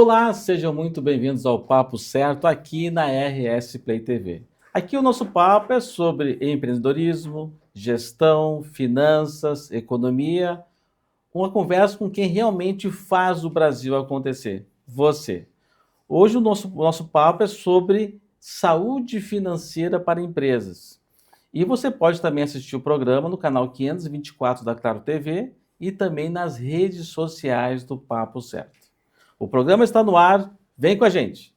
Olá, sejam muito bem-vindos ao Papo Certo aqui na RS Play TV. Aqui o nosso papo é sobre empreendedorismo, gestão, finanças, economia, uma conversa com quem realmente faz o Brasil acontecer, você. Hoje o nosso papo é sobre saúde financeira para empresas. E você pode também assistir o programa no canal 524 da Claro TV e também nas redes sociais do Papo Certo. O programa está no ar, vem com a gente.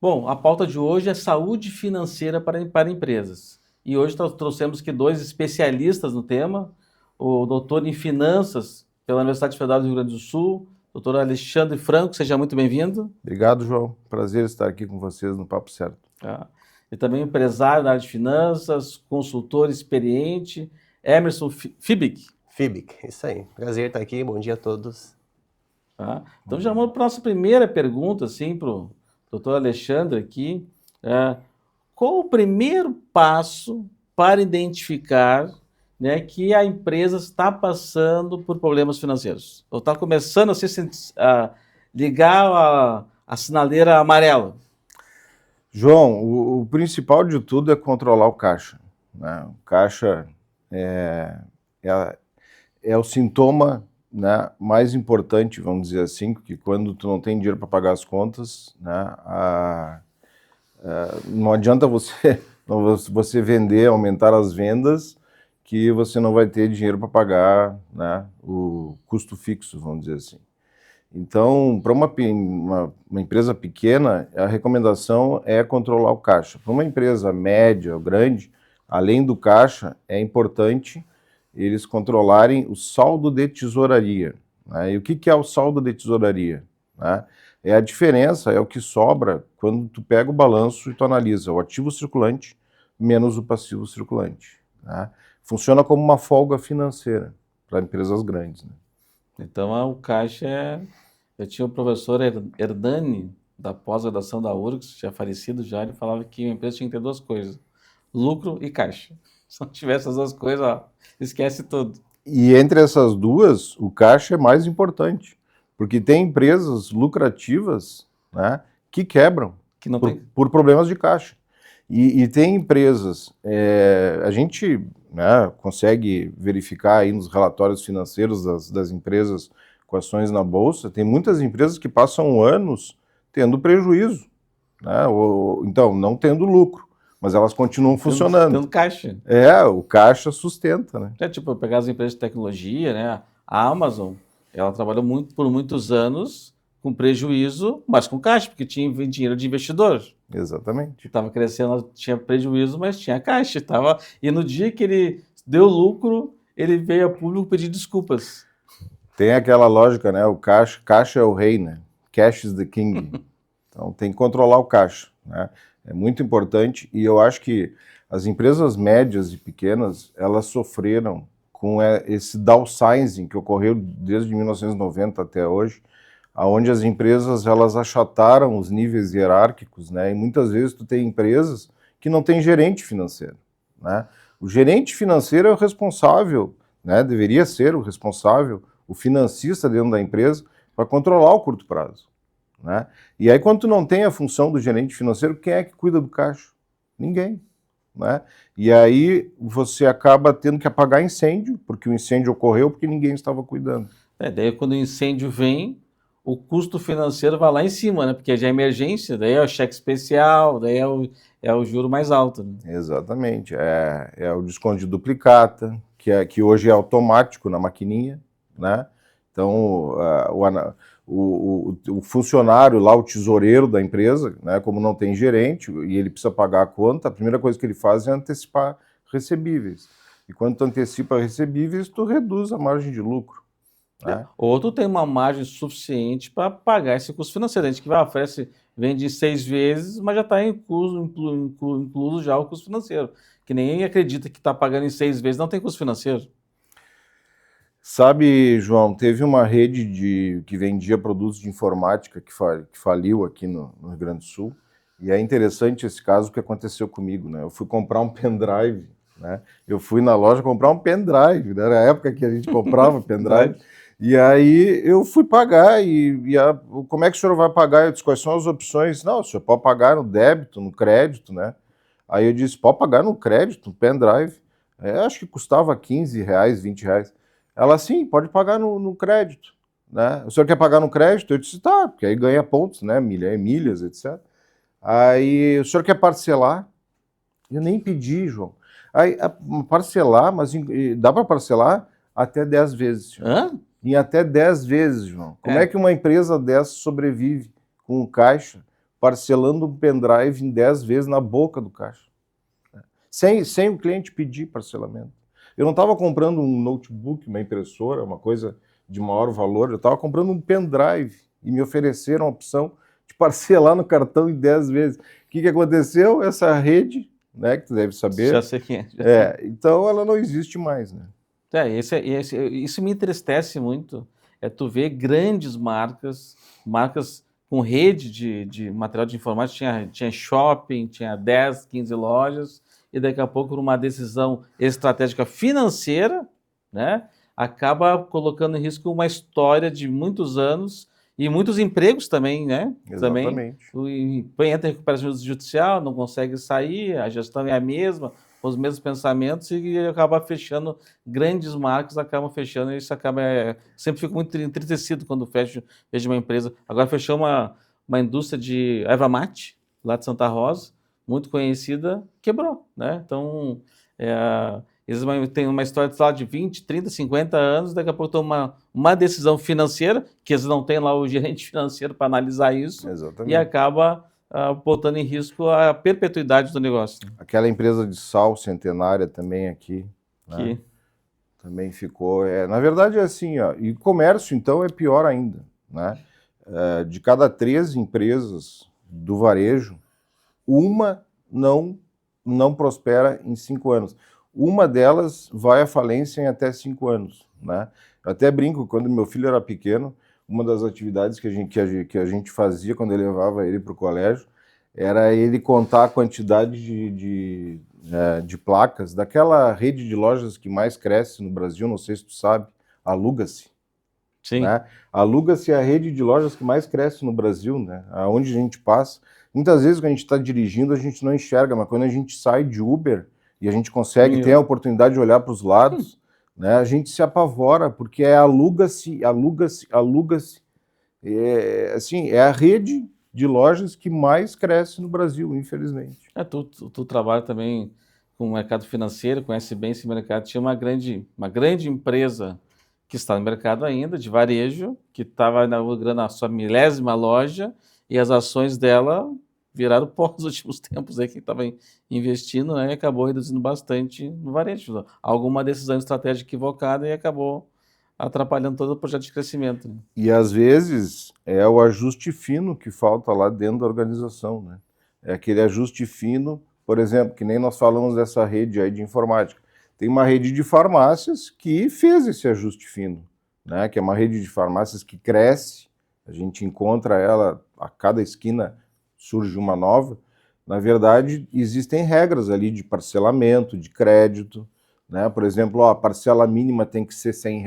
Bom, a pauta de hoje é saúde financeira para empresas. E hoje nós trouxemos aqui dois especialistas no tema, o doutor em finanças pela Universidade Federal do Rio Grande do Sul, doutor Alexandre Franco, seja muito bem-vindo. Obrigado, João. Prazer estar aqui com vocês no Papo Certo. E também empresário na área de finanças, consultor experiente, Emerson Fibic. Fibic, isso aí. Prazer estar aqui, bom dia a todos. Então já vamos para a nossa primeira pergunta, assim, para o doutor Alexandre aqui. Qual o primeiro passo para identificar, né, que a empresa está passando por problemas financeiros? Ou está começando a ligar a sinaleira amarela? João, o principal de tudo é controlar o caixa, né? O caixa é o sintoma, né, mais importante, vamos dizer assim, porque quando tu não tem dinheiro para pagar as contas, né, não adianta você vender, aumentar as vendas, que você não vai ter dinheiro para pagar, né, o custo fixo, vamos dizer assim. Então, para uma empresa pequena, a recomendação é controlar o caixa. Para uma empresa média ou grande, além do caixa, é importante eles controlarem o saldo de tesouraria, né? E o que é o saldo de tesouraria, né? É a diferença, é o que sobra quando tu pega o balanço e tu analisa o ativo circulante menos o passivo circulante, né? Funciona como uma folga financeira para empresas grandes, né? Então, o caixa é... Eu tinha o professor Hernani, da pós-graduação da URGS, já falecido já, ele falava que uma empresa tinha que ter duas coisas, lucro e caixa. Se não tiver essas duas coisas, ó, esquece tudo. E entre essas duas, o caixa é mais importante, porque tem empresas lucrativas, né, que quebram Que não por problemas de caixa. E tem empresas, a gente, né, consegue verificar aí nos relatórios financeiros das empresas com ações na bolsa, tem muitas empresas que passam anos tendo prejuízo, né, então não tendo lucro, mas elas continuam funcionando. Tendo caixa. O caixa sustenta, né? Tipo, eu pegar as empresas de tecnologia, né, a Amazon, ela trabalhou por muitos anos com prejuízo, mas com caixa, porque tinha dinheiro de investidor. Exatamente. Estava crescendo, tinha prejuízo, mas tinha caixa. E no dia que ele deu lucro, ele veio a público pedir desculpas. Tem aquela lógica, né? O caixa é o rei, né? Cash is the king. Então tem que controlar o caixa, né? É muito importante e eu acho que as empresas médias e pequenas, elas sofreram com esse downsizing que ocorreu desde 1990 até hoje, onde as empresas elas achataram os níveis hierárquicos, né? E muitas vezes tu tem empresas que não tem gerente financeiro, né? O gerente financeiro é o responsável, né? Deveria ser o responsável, o financista dentro da empresa, para controlar o curto prazo, né? E aí quando tu não tem a função do gerente financeiro, quem é que cuida do caixa? Ninguém, né? E aí você acaba tendo que apagar incêndio, porque o incêndio ocorreu porque ninguém estava cuidando. Daí quando o incêndio vem, o custo financeiro vai lá em cima, né? Porque é de emergência, daí é o cheque especial, daí é o juro mais alto, né? Exatamente, é o desconto de duplicata, que hoje é automático na maquininha, né? Então, o funcionário lá, o tesoureiro da empresa, né, como não tem gerente e ele precisa pagar a conta, a primeira coisa que ele faz é antecipar recebíveis. E quando tu antecipa recebíveis, tu reduz a margem de lucro, né? Ou tu tem uma margem suficiente para pagar esse custo financeiro. A gente que vai oferece, vende 6 vezes, mas já está incluso já o custo financeiro. Que ninguém acredita que está pagando em 6 vezes, não tem custo financeiro. Sabe, João, teve uma rede que vendia produtos de informática que faliu aqui no Rio Grande do Sul, E é interessante esse caso que aconteceu comigo, né? Eu fui comprar um pendrive, né? Eu fui na loja comprar um pendrive, né? Era a época que a gente comprava pendrive. E aí eu fui pagar como é que o senhor vai pagar? Eu disse, quais são as opções? Não, o senhor pode pagar no débito, no crédito, né? Aí eu disse, pode pagar no crédito, no pendrive. Acho que custava R$ 15, R$ 20. Ela, sim, pode pagar no crédito, né? O senhor quer pagar no crédito? Eu disse, tá, porque aí ganha pontos, né? Milhas, etc. Aí, o senhor quer parcelar? Eu nem pedi, João. Aí, parcelar, mas dá para parcelar até 10 vezes, João. Hã? Em até 10 vezes, João. Como é que uma empresa dessa sobrevive com um caixa parcelando um pendrive em 10 vezes na boca do caixa? Sem o cliente pedir parcelamento. Eu não estava comprando um notebook, uma impressora, uma coisa de maior valor, eu estava comprando um pendrive e me ofereceram a opção de parcelar no cartão em 10 vezes. O que aconteceu? Essa rede, né, que tu deve saber, Já sei quem é. então ela não existe mais, né? Isso me entristece muito. É tu ver grandes marcas com rede de material de informática, tinha shopping, tinha 10, 15 lojas, e daqui a pouco, por uma decisão estratégica financeira, né, acaba colocando em risco uma história de muitos anos e muitos empregos também, né? Também Exatamente. entra em recuperação judicial, não consegue sair, a gestão é a mesma, os mesmos pensamentos e acaba fechando, grandes marcas acabam fechando e isso acaba, sempre fico muito entristecido quando vejo uma empresa. Agora fechou uma indústria de erva mate, lá de Santa Rosa, muito conhecida, quebrou, né? Então, eles têm uma história de 20, 30, 50 anos, daqui a pouco toma uma decisão financeira, que eles não têm lá o gerente financeiro para analisar isso, Exatamente. e acaba botando em risco a perpetuidade do negócio. Aquela empresa de sal centenária também aqui, né? Que Também ficou. Na verdade é assim, ó, e comércio então é pior ainda, né? De cada 3 empresas do varejo, uma não prospera em 5 anos. Uma delas vai à falência em até 5 anos, né? Eu até brinco, quando meu filho era pequeno, uma das atividades que a gente fazia quando eu levava ele para o colégio era ele contar a quantidade de placas daquela rede de lojas que mais cresce no Brasil, não sei se tu sabe, a Aluga-se. sim. Né? A Aluga-se é a rede de lojas que mais cresce no Brasil, né? Aonde a gente passa. Muitas vezes quando a gente está dirigindo a gente não enxerga, mas quando a gente sai de Uber e a gente consegue ter a oportunidade de olhar para os lados, né, a gente se apavora, porque é aluga-se. Assim, é a rede de lojas que mais cresce no Brasil, infelizmente. Tu trabalha também com o mercado financeiro, conhece bem esse mercado. Tinha uma grande empresa que está no mercado ainda, de varejo, que estava inaugurando a sua 1000ª loja, e as ações dela viraram pó nos últimos tempos, aí, que estava investindo, né, e acabou reduzindo bastante no varejo. Alguma decisão estratégica equivocada e acabou atrapalhando todo o projeto de crescimento. Né? E às vezes é o ajuste fino que falta lá dentro da organização, né? É aquele ajuste fino, por exemplo, que nem nós falamos dessa rede aí de informática. Tem uma rede de farmácias que fez esse ajuste fino, né? Que é uma rede de farmácias que cresce, a gente encontra ela a cada esquina, surge uma nova. Na verdade, existem regras ali de parcelamento, de crédito, né? Por exemplo, a parcela mínima tem que ser R$ 100.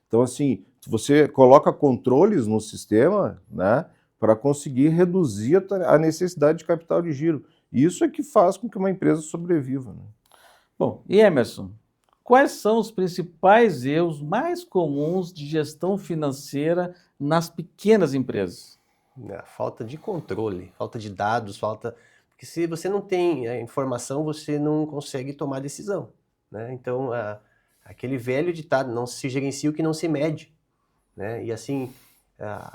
Então, assim, você coloca controles no sistema, né, para conseguir reduzir a necessidade de capital de giro. Isso é que faz com que uma empresa sobreviva. Né? Bom, e Emerson, quais são os principais erros mais comuns de gestão financeira nas pequenas empresas? Falta de controle, falta de dados, porque se você não tem a informação, você não consegue tomar decisão, né? Então, aquele velho ditado, não se gerencia o que não se mede, né? E assim,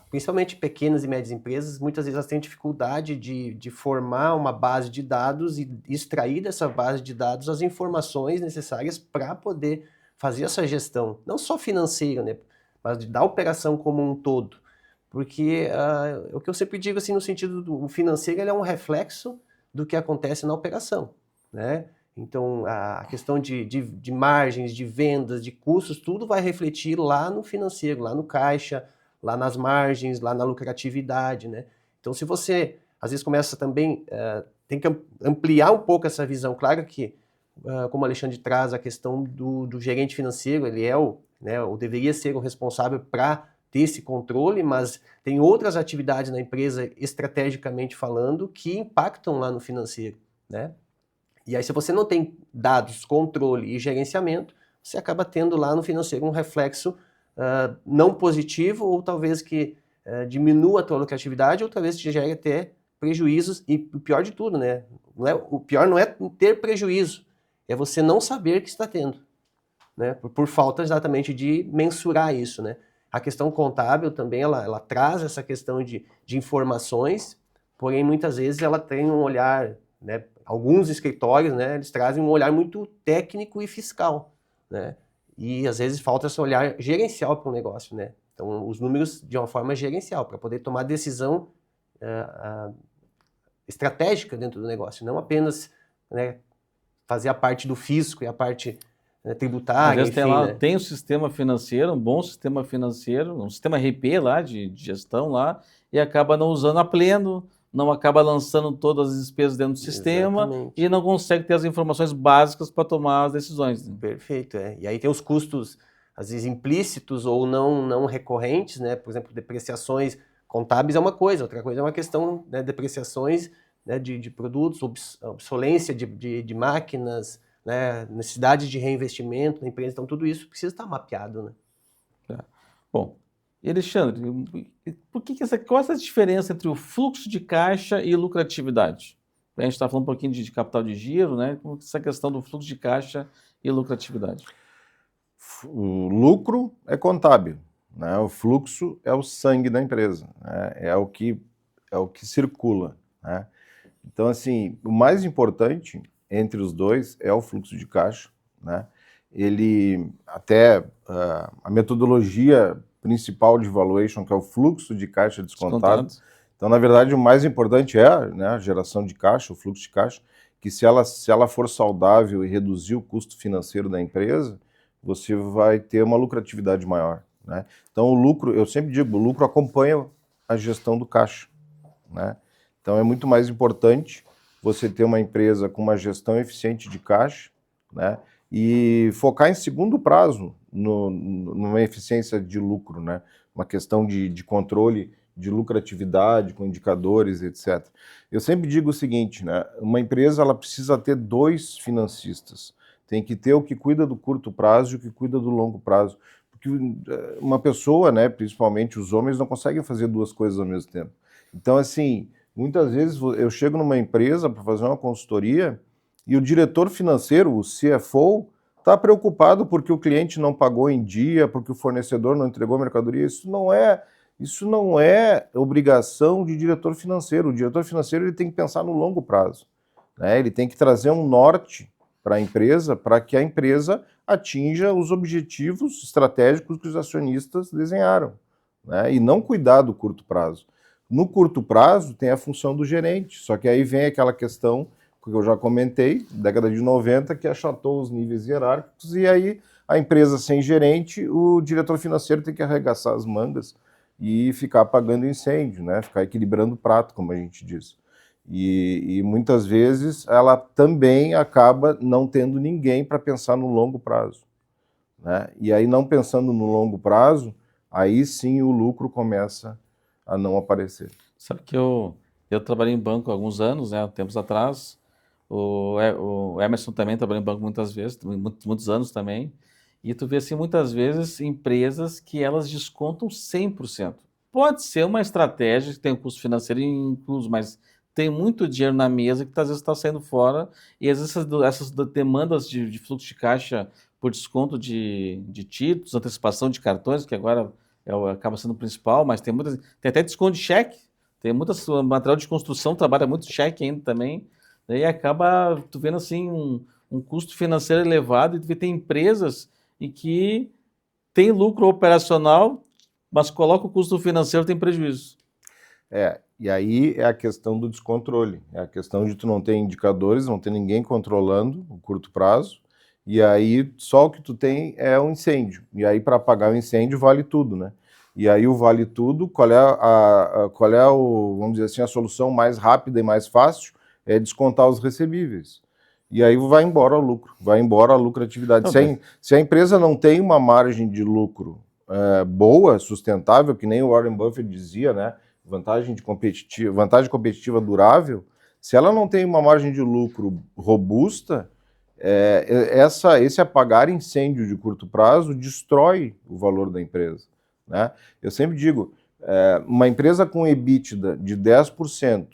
principalmente pequenas e médias empresas, muitas vezes elas têm dificuldade de formar uma base de dados e extrair dessa base de dados as informações necessárias para poder fazer essa gestão, não só financeira, né, mas da operação como um todo. Porque o que eu sempre digo, assim, no sentido do financeiro, ele é um reflexo do que acontece na operação, né? Então, a questão de margens, de vendas, de custos, tudo vai refletir lá no financeiro, lá no caixa, lá nas margens, lá na lucratividade, né? Então, se você às vezes começa também, tem que ampliar um pouco essa visão. Claro que, como o Alexandre traz a questão do gerente financeiro, ele é ou deveria ser o responsável para ter esse controle, mas tem outras atividades na empresa, estrategicamente falando, que impactam lá no financeiro, né? E aí, se você não tem dados, controle e gerenciamento, você acaba tendo lá no financeiro um reflexo não positivo, ou talvez que diminua a tua lucratividade, ou talvez te gere até prejuízos, e o pior de tudo, né? O pior não é ter prejuízo, é você não saber que está tendo, né? Por falta exatamente de mensurar isso, né? A questão contábil também, ela traz essa questão de informações, porém muitas vezes ela tem um olhar, né? Alguns escritórios, né, eles trazem um olhar muito técnico e fiscal, né? E às vezes falta esse olhar gerencial para o negócio, né? Então, os números de uma forma gerencial, para poder tomar decisão estratégica dentro do negócio, não apenas, né, fazer a parte do fisco e a parte Às tributária, vezes tem enfim, lá, né? tem um sistema financeiro, um bom sistema financeiro, um sistema RP lá, de gestão lá, e acaba não usando a pleno, não acaba lançando todas as despesas dentro do sistema Exatamente. e não consegue ter as informações básicas para tomar as decisões, né? Perfeito, E aí tem os custos, às vezes implícitos ou não recorrentes, né? Por exemplo, depreciações contábeis é uma coisa, outra coisa é uma questão, né, depreciações, né, de produtos, obsolência de máquinas, né, necessidade de reinvestimento na empresa, então tudo isso precisa estar mapeado, né? Tá. Bom, e Alexandre, qual é essa diferença entre o fluxo de caixa e lucratividade? A gente está falando um pouquinho de capital de giro, né? Como que essa questão do fluxo de caixa e lucratividade? O lucro é contábil, né? O fluxo é o sangue da empresa, né? É o que circula, né? Então, assim, o mais importante entre os dois é o fluxo de caixa, né? Ele, até a metodologia principal de valuation, que é o fluxo de caixa descontado. Então, na verdade, o mais importante é, né, a geração de caixa, o fluxo de caixa, que se ela for saudável e reduzir o custo financeiro da empresa, você vai ter uma lucratividade maior, né? Então, o lucro, eu sempre digo, o lucro acompanha a gestão do caixa, né? Então, é muito mais importante você ter uma empresa com uma gestão eficiente de caixa, né? E focar em segundo prazo numa eficiência de lucro, né? Uma questão de controle de lucratividade, com indicadores, etc. Eu sempre digo o seguinte, né? Uma empresa ela precisa ter dois financistas. Tem que ter o que cuida do curto prazo e o que cuida do longo prazo. Porque uma pessoa, né, principalmente os homens, não conseguem fazer duas coisas ao mesmo tempo. Então, assim, muitas vezes eu chego numa empresa para fazer uma consultoria e o diretor financeiro, o CFO, está preocupado porque o cliente não pagou em dia, porque o fornecedor não entregou a mercadoria. Isso não é obrigação de diretor financeiro. O diretor financeiro ele tem que pensar no longo prazo, né? Ele tem que trazer um norte para a empresa, para que a empresa atinja os objetivos estratégicos que os acionistas desenharam, né? E não cuidar do curto prazo. No curto prazo tem a função do gerente, só que aí vem aquela questão que eu já comentei, década de 90, que achatou os níveis hierárquicos, e aí a empresa sem gerente, o diretor financeiro tem que arregaçar as mangas e ficar apagando incêndio, né? Ficar equilibrando o prato, como a gente diz. E muitas vezes ela também acaba não tendo ninguém para pensar no longo prazo, né? E aí, não pensando no longo prazo, aí sim o lucro começa a não aparecer. Sabe que eu trabalhei em banco há alguns anos, né, tempos atrás. O Emerson também trabalhou em banco muitas vezes, muitos anos também. E tu vê assim, muitas vezes, empresas que elas descontam 100%. Pode ser uma estratégia que tem um custo financeiro incluso, mas tem muito dinheiro na mesa que às vezes está saindo fora. E às vezes essas demandas de fluxo de caixa por desconto de títulos, antecipação de cartões, que agora acaba sendo o principal, mas tem até desconto de cheque. Tem muitas material de construção, trabalha muito cheque ainda também. Daí acaba, tu vendo assim, um custo financeiro elevado, e tu vê, tem empresas em que tem lucro operacional, mas coloca o custo financeiro, tem prejuízo. E aí é a questão do descontrole, é a questão de tu não ter indicadores, não ter ninguém controlando o curto prazo, e aí só o que tu tem é um incêndio, e aí para apagar o incêndio vale tudo, né? E aí o vale tudo, qual é vamos dizer assim, a solução mais rápida e mais fácil é descontar os recebíveis. E aí vai embora o lucro, vai embora a lucratividade. Se a empresa não tem uma margem de lucro boa, sustentável, que nem o Warren Buffett dizia, né? Vantagem competitiva durável, se ela não tem uma margem de lucro robusta, esse apagar incêndio de curto prazo destrói o valor da empresa, né? Eu sempre digo, uma empresa com EBITDA de 10%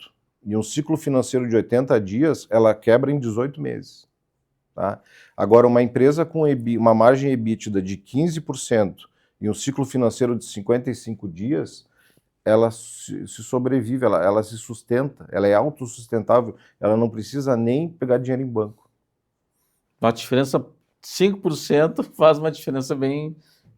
e um ciclo financeiro de 80 dias, ela quebra em 18 meses. Tá? Agora, uma empresa com uma margem EBITDA de 15% e um ciclo financeiro de 55 dias, ela se sobrevive, ela se sustenta, ela é autossustentável, ela não precisa nem pegar dinheiro em banco. Uma diferença, 5% faz uma diferença bem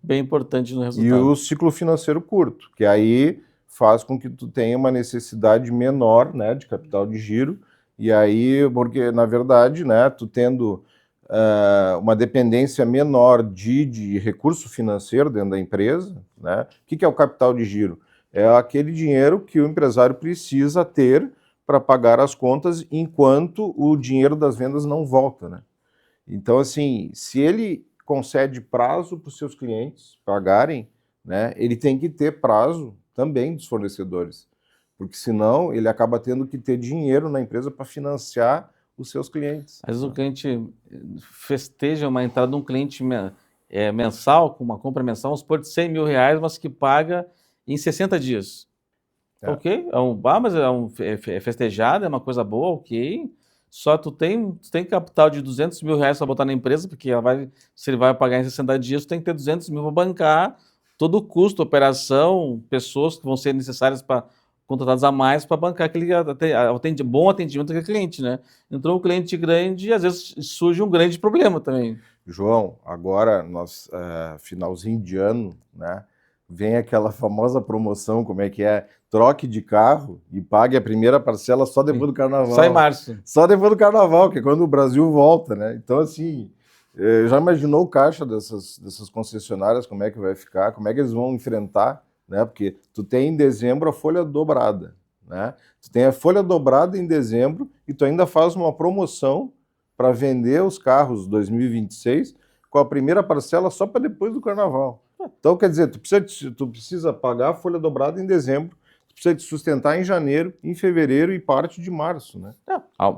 importante no resultado. E o ciclo financeiro curto, que aí faz com que tu tenha uma necessidade menor, né, de capital de giro, e aí, porque na verdade, né, tu tendo uma dependência menor de recurso financeiro dentro da empresa, né, o que é o capital de giro? É aquele dinheiro que o empresário precisa ter para pagar as contas enquanto o dinheiro das vendas não volta, né? Então, assim, se ele concede prazo para os seus clientes pagarem, né, ele tem que ter prazo também dos fornecedores, porque senão ele acaba tendo que ter dinheiro na empresa para financiar os seus clientes. Às vezes o cliente festeja uma entrada de um cliente mensal, com uma compra mensal, vamos supor, de 100 mil reais, mas que paga em 60 dias. Ok, mas é festejado, é uma coisa boa, ok. Só tu tem capital de 200 mil reais para botar na empresa, porque se ele vai pagar em 60 dias, tu tem que ter 200 mil para bancar todo o custo, operação, pessoas que vão ser necessárias para contratadas a mais para bancar aquele bom atendimento daquele cliente, né? Entrou um cliente grande e às vezes surge um grande problema também. João, agora nós, finalzinho de ano, né? Vem aquela famosa promoção, como é que é? Troque de carro e pague a primeira parcela só depois do carnaval. Só em março. Só depois do carnaval, que é quando o Brasil volta, né? Então, assim, já imaginou o caixa dessas concessionárias, como é que vai ficar, como é que eles vão enfrentar, né? Porque tu tem em dezembro a folha dobrada, né? Tu tem a folha dobrada em dezembro e tu ainda faz uma promoção para vender os carros 2026 com a primeira parcela só para depois do carnaval. Então, quer dizer, tu precisa pagar a folha dobrada em dezembro, tu precisa te sustentar em janeiro, em fevereiro e parte de março, né?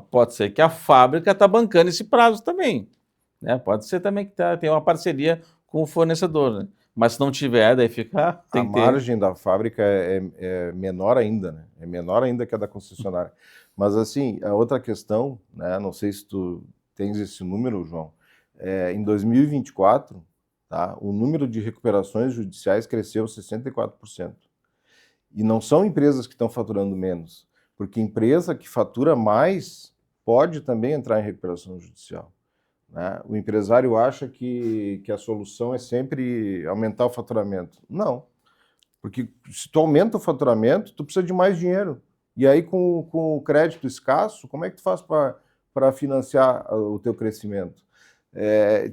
Pode ser que a fábrica está bancando esse prazo também, né? Pode ser também que tem uma parceria com o fornecedor, né? Mas se não tiver, daí fica... A margem da fábrica é menor ainda, né? É menor ainda que a da concessionária. Mas, assim, a outra questão, né? Não sei se tu tens esse número, João, em 2024... Tá? O número de recuperações judiciais cresceu 64%. E não são empresas que estão faturando menos, porque empresa que fatura mais pode também entrar em recuperação judicial. Né? O empresário acha que a solução é sempre aumentar o faturamento. Não, porque se tu aumenta o faturamento, tu precisa de mais dinheiro. E aí, com o crédito escasso, como é que tu faz para financiar o teu crescimento?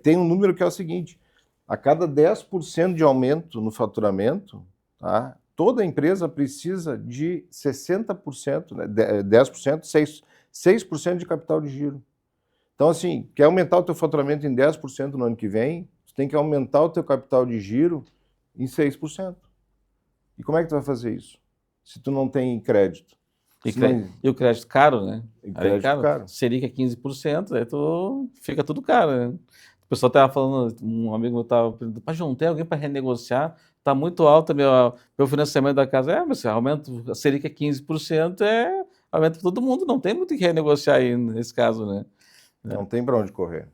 Tem um número que é o seguinte: a cada 10% de aumento no faturamento, tá, toda empresa precisa de 60%, né, 10%, 6% de capital de giro. Então, assim, quer aumentar o teu faturamento em 10% no ano que vem, tu tem que aumentar o teu capital de giro em 6%. E como é que tu vai fazer isso? Se tu não tem crédito. E o crédito caro, né? Crédito caro. Selic é 15%, aí fica tudo caro, né? O pessoal estava falando, um amigo meu estava perguntando, mas não tem alguém para renegociar? Está muito alto meu financiamento da casa. Mas aumenta, a Selic é 15%, aumenta para todo mundo, não tem muito o que renegociar aí nesse caso, né? Não tem para onde correr.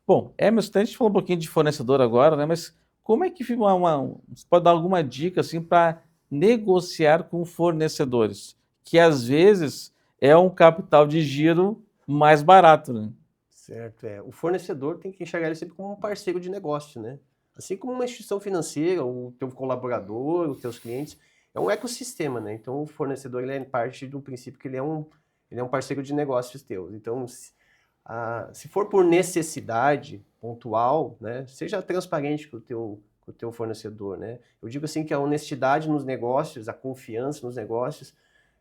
Bom, Emerson, a gente falou um pouquinho de fornecedor agora, né? Mas como é que fica você pode dar alguma dica assim para negociar com fornecedores? Que às vezes é um capital de giro mais barato, né? Certo, o fornecedor tem que enxergar ele sempre como um parceiro de negócio, né? Assim como uma instituição financeira, o teu colaborador, os teus clientes, é um ecossistema, né? Então o fornecedor ele é parte do princípio que ele é um parceiro de negócios teus. Então, se for por necessidade pontual, né, seja transparente com o com o teu fornecedor, né? Eu digo assim que a honestidade nos negócios, a confiança nos negócios,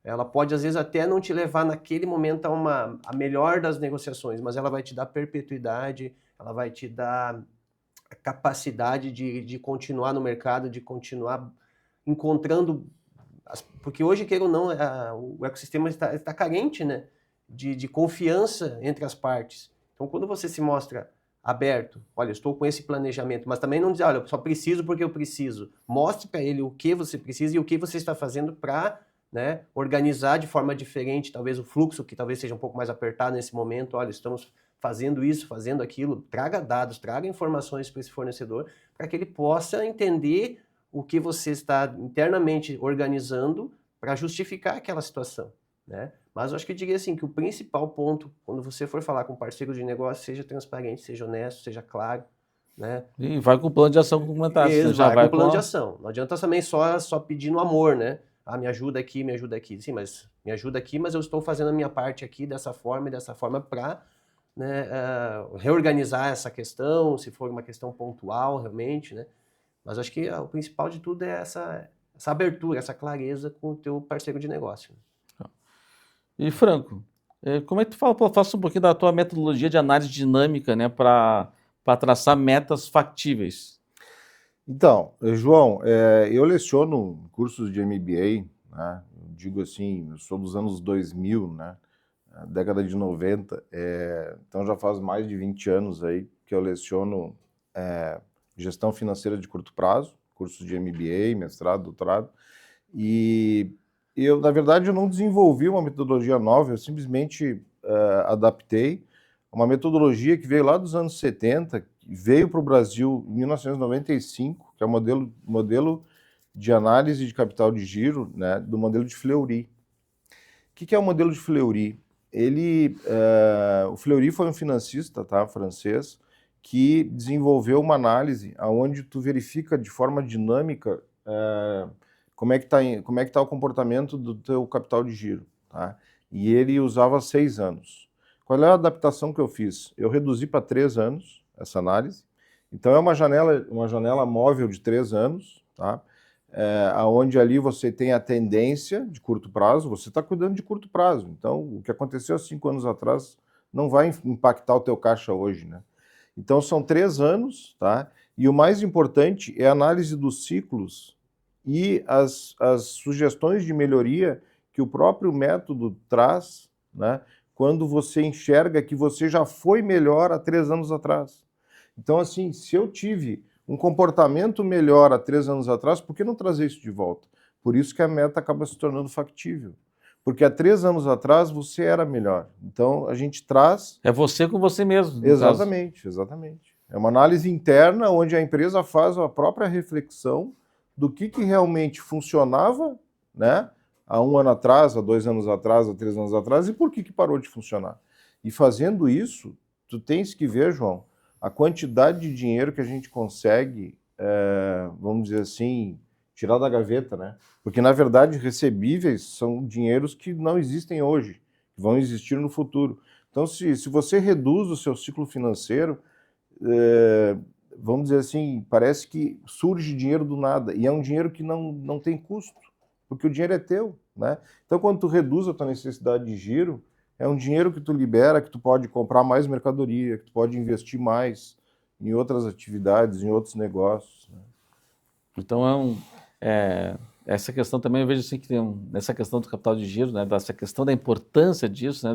ela pode às vezes até não te levar naquele momento a melhor das negociações, mas ela vai te dar perpetuidade, ela vai te dar a capacidade de continuar no mercado, de continuar encontrando, porque hoje, queira ou não, o ecossistema está carente, né, de confiança entre as partes. Então, quando você se mostra aberto, olha, eu estou com esse planejamento, mas também não dizer, olha, eu só preciso porque eu preciso. Mostre para ele o que você precisa e o que você está fazendo para, né, organizar de forma diferente, talvez o fluxo, que talvez seja um pouco mais apertado nesse momento. Olha, estamos fazendo isso, fazendo aquilo. Traga dados, traga informações para esse fornecedor, para que ele possa entender o que você está internamente organizando para justificar aquela situação, né? Mas eu acho que eu diria assim, que o principal ponto, quando você for falar com parceiro de negócio, seja transparente, seja honesto, seja claro, né? E vai com o plano de ação complementar. Você já Vai vai com plano com de ação. Não adianta também só pedir no amor, né? Ah, me ajuda aqui, me ajuda aqui. Sim, mas me ajuda aqui, mas eu estou fazendo a minha parte aqui dessa forma e dessa forma para, né, reorganizar essa questão, se for uma questão pontual realmente, né? Mas acho que o principal de tudo é essa abertura, essa clareza com o teu parceiro de negócio. E Franco, como é que tu fala? Pô, faça um pouquinho da tua metodologia de análise dinâmica, né, para traçar metas factíveis. Então, João, eu leciono cursos de MBA, né? Eu digo assim, eu sou dos anos 2000, né? Década de 90, então já faz mais de 20 anos aí que eu leciono gestão financeira de curto prazo, cursos de MBA, mestrado, doutorado, e eu, na verdade, eu não desenvolvi uma metodologia nova, eu simplesmente adaptei uma metodologia que veio lá dos anos 70, veio para o Brasil em 1995, que é o modelo de análise de capital de giro, né, do modelo de Fleury. O que é o modelo de Fleury? O Fleury foi um financista, tá, francês, que desenvolveu uma análise onde tu verifica de forma dinâmica como é que tá o comportamento do teu capital de giro, tá? E ele usava 6 anos. Qual é a adaptação que eu fiz? Eu reduzi para 3 anos essa análise. Então é uma janela móvel de 3 anos, tá? Onde ali você tem a tendência de curto prazo, você está cuidando de curto prazo. Então, o que aconteceu há 5 anos atrás não vai impactar o teu caixa hoje, né? Então, são 3 anos, tá? E o mais importante é a análise dos ciclos e as sugestões de melhoria que o próprio método traz, né? Quando você enxerga que você já foi melhor há 3 anos atrás. Então, assim, se eu tive um comportamento melhor há 3 anos atrás, por que não trazer isso de volta? Por isso que a meta acaba se tornando factível. Porque há 3 anos atrás você era melhor. Então, a gente traz... É você com você mesmo, no Exatamente, caso. Exatamente. É uma análise interna onde a empresa faz a própria reflexão do que realmente funcionava, né? Há 1 ano atrás, há 2 anos atrás, há 3 anos atrás, e por que parou de funcionar. E fazendo isso, tu tens que ver, João, a quantidade de dinheiro que a gente consegue, vamos dizer assim, tirar da gaveta, né? Porque, na verdade, recebíveis são dinheiros que não existem hoje, que vão existir no futuro. Então, se você reduz o seu ciclo financeiro, vamos dizer assim, parece que surge dinheiro do nada, e é um dinheiro que não tem custo, porque o dinheiro é teu, né? Então, quando tu reduz a tua necessidade de giro, é um dinheiro que tu libera, que tu pode comprar mais mercadoria, que tu pode investir mais em outras atividades, em outros negócios, né? Então, essa questão também eu vejo assim que tem nessa questão do capital de giro, né, dessa questão da importância disso, né,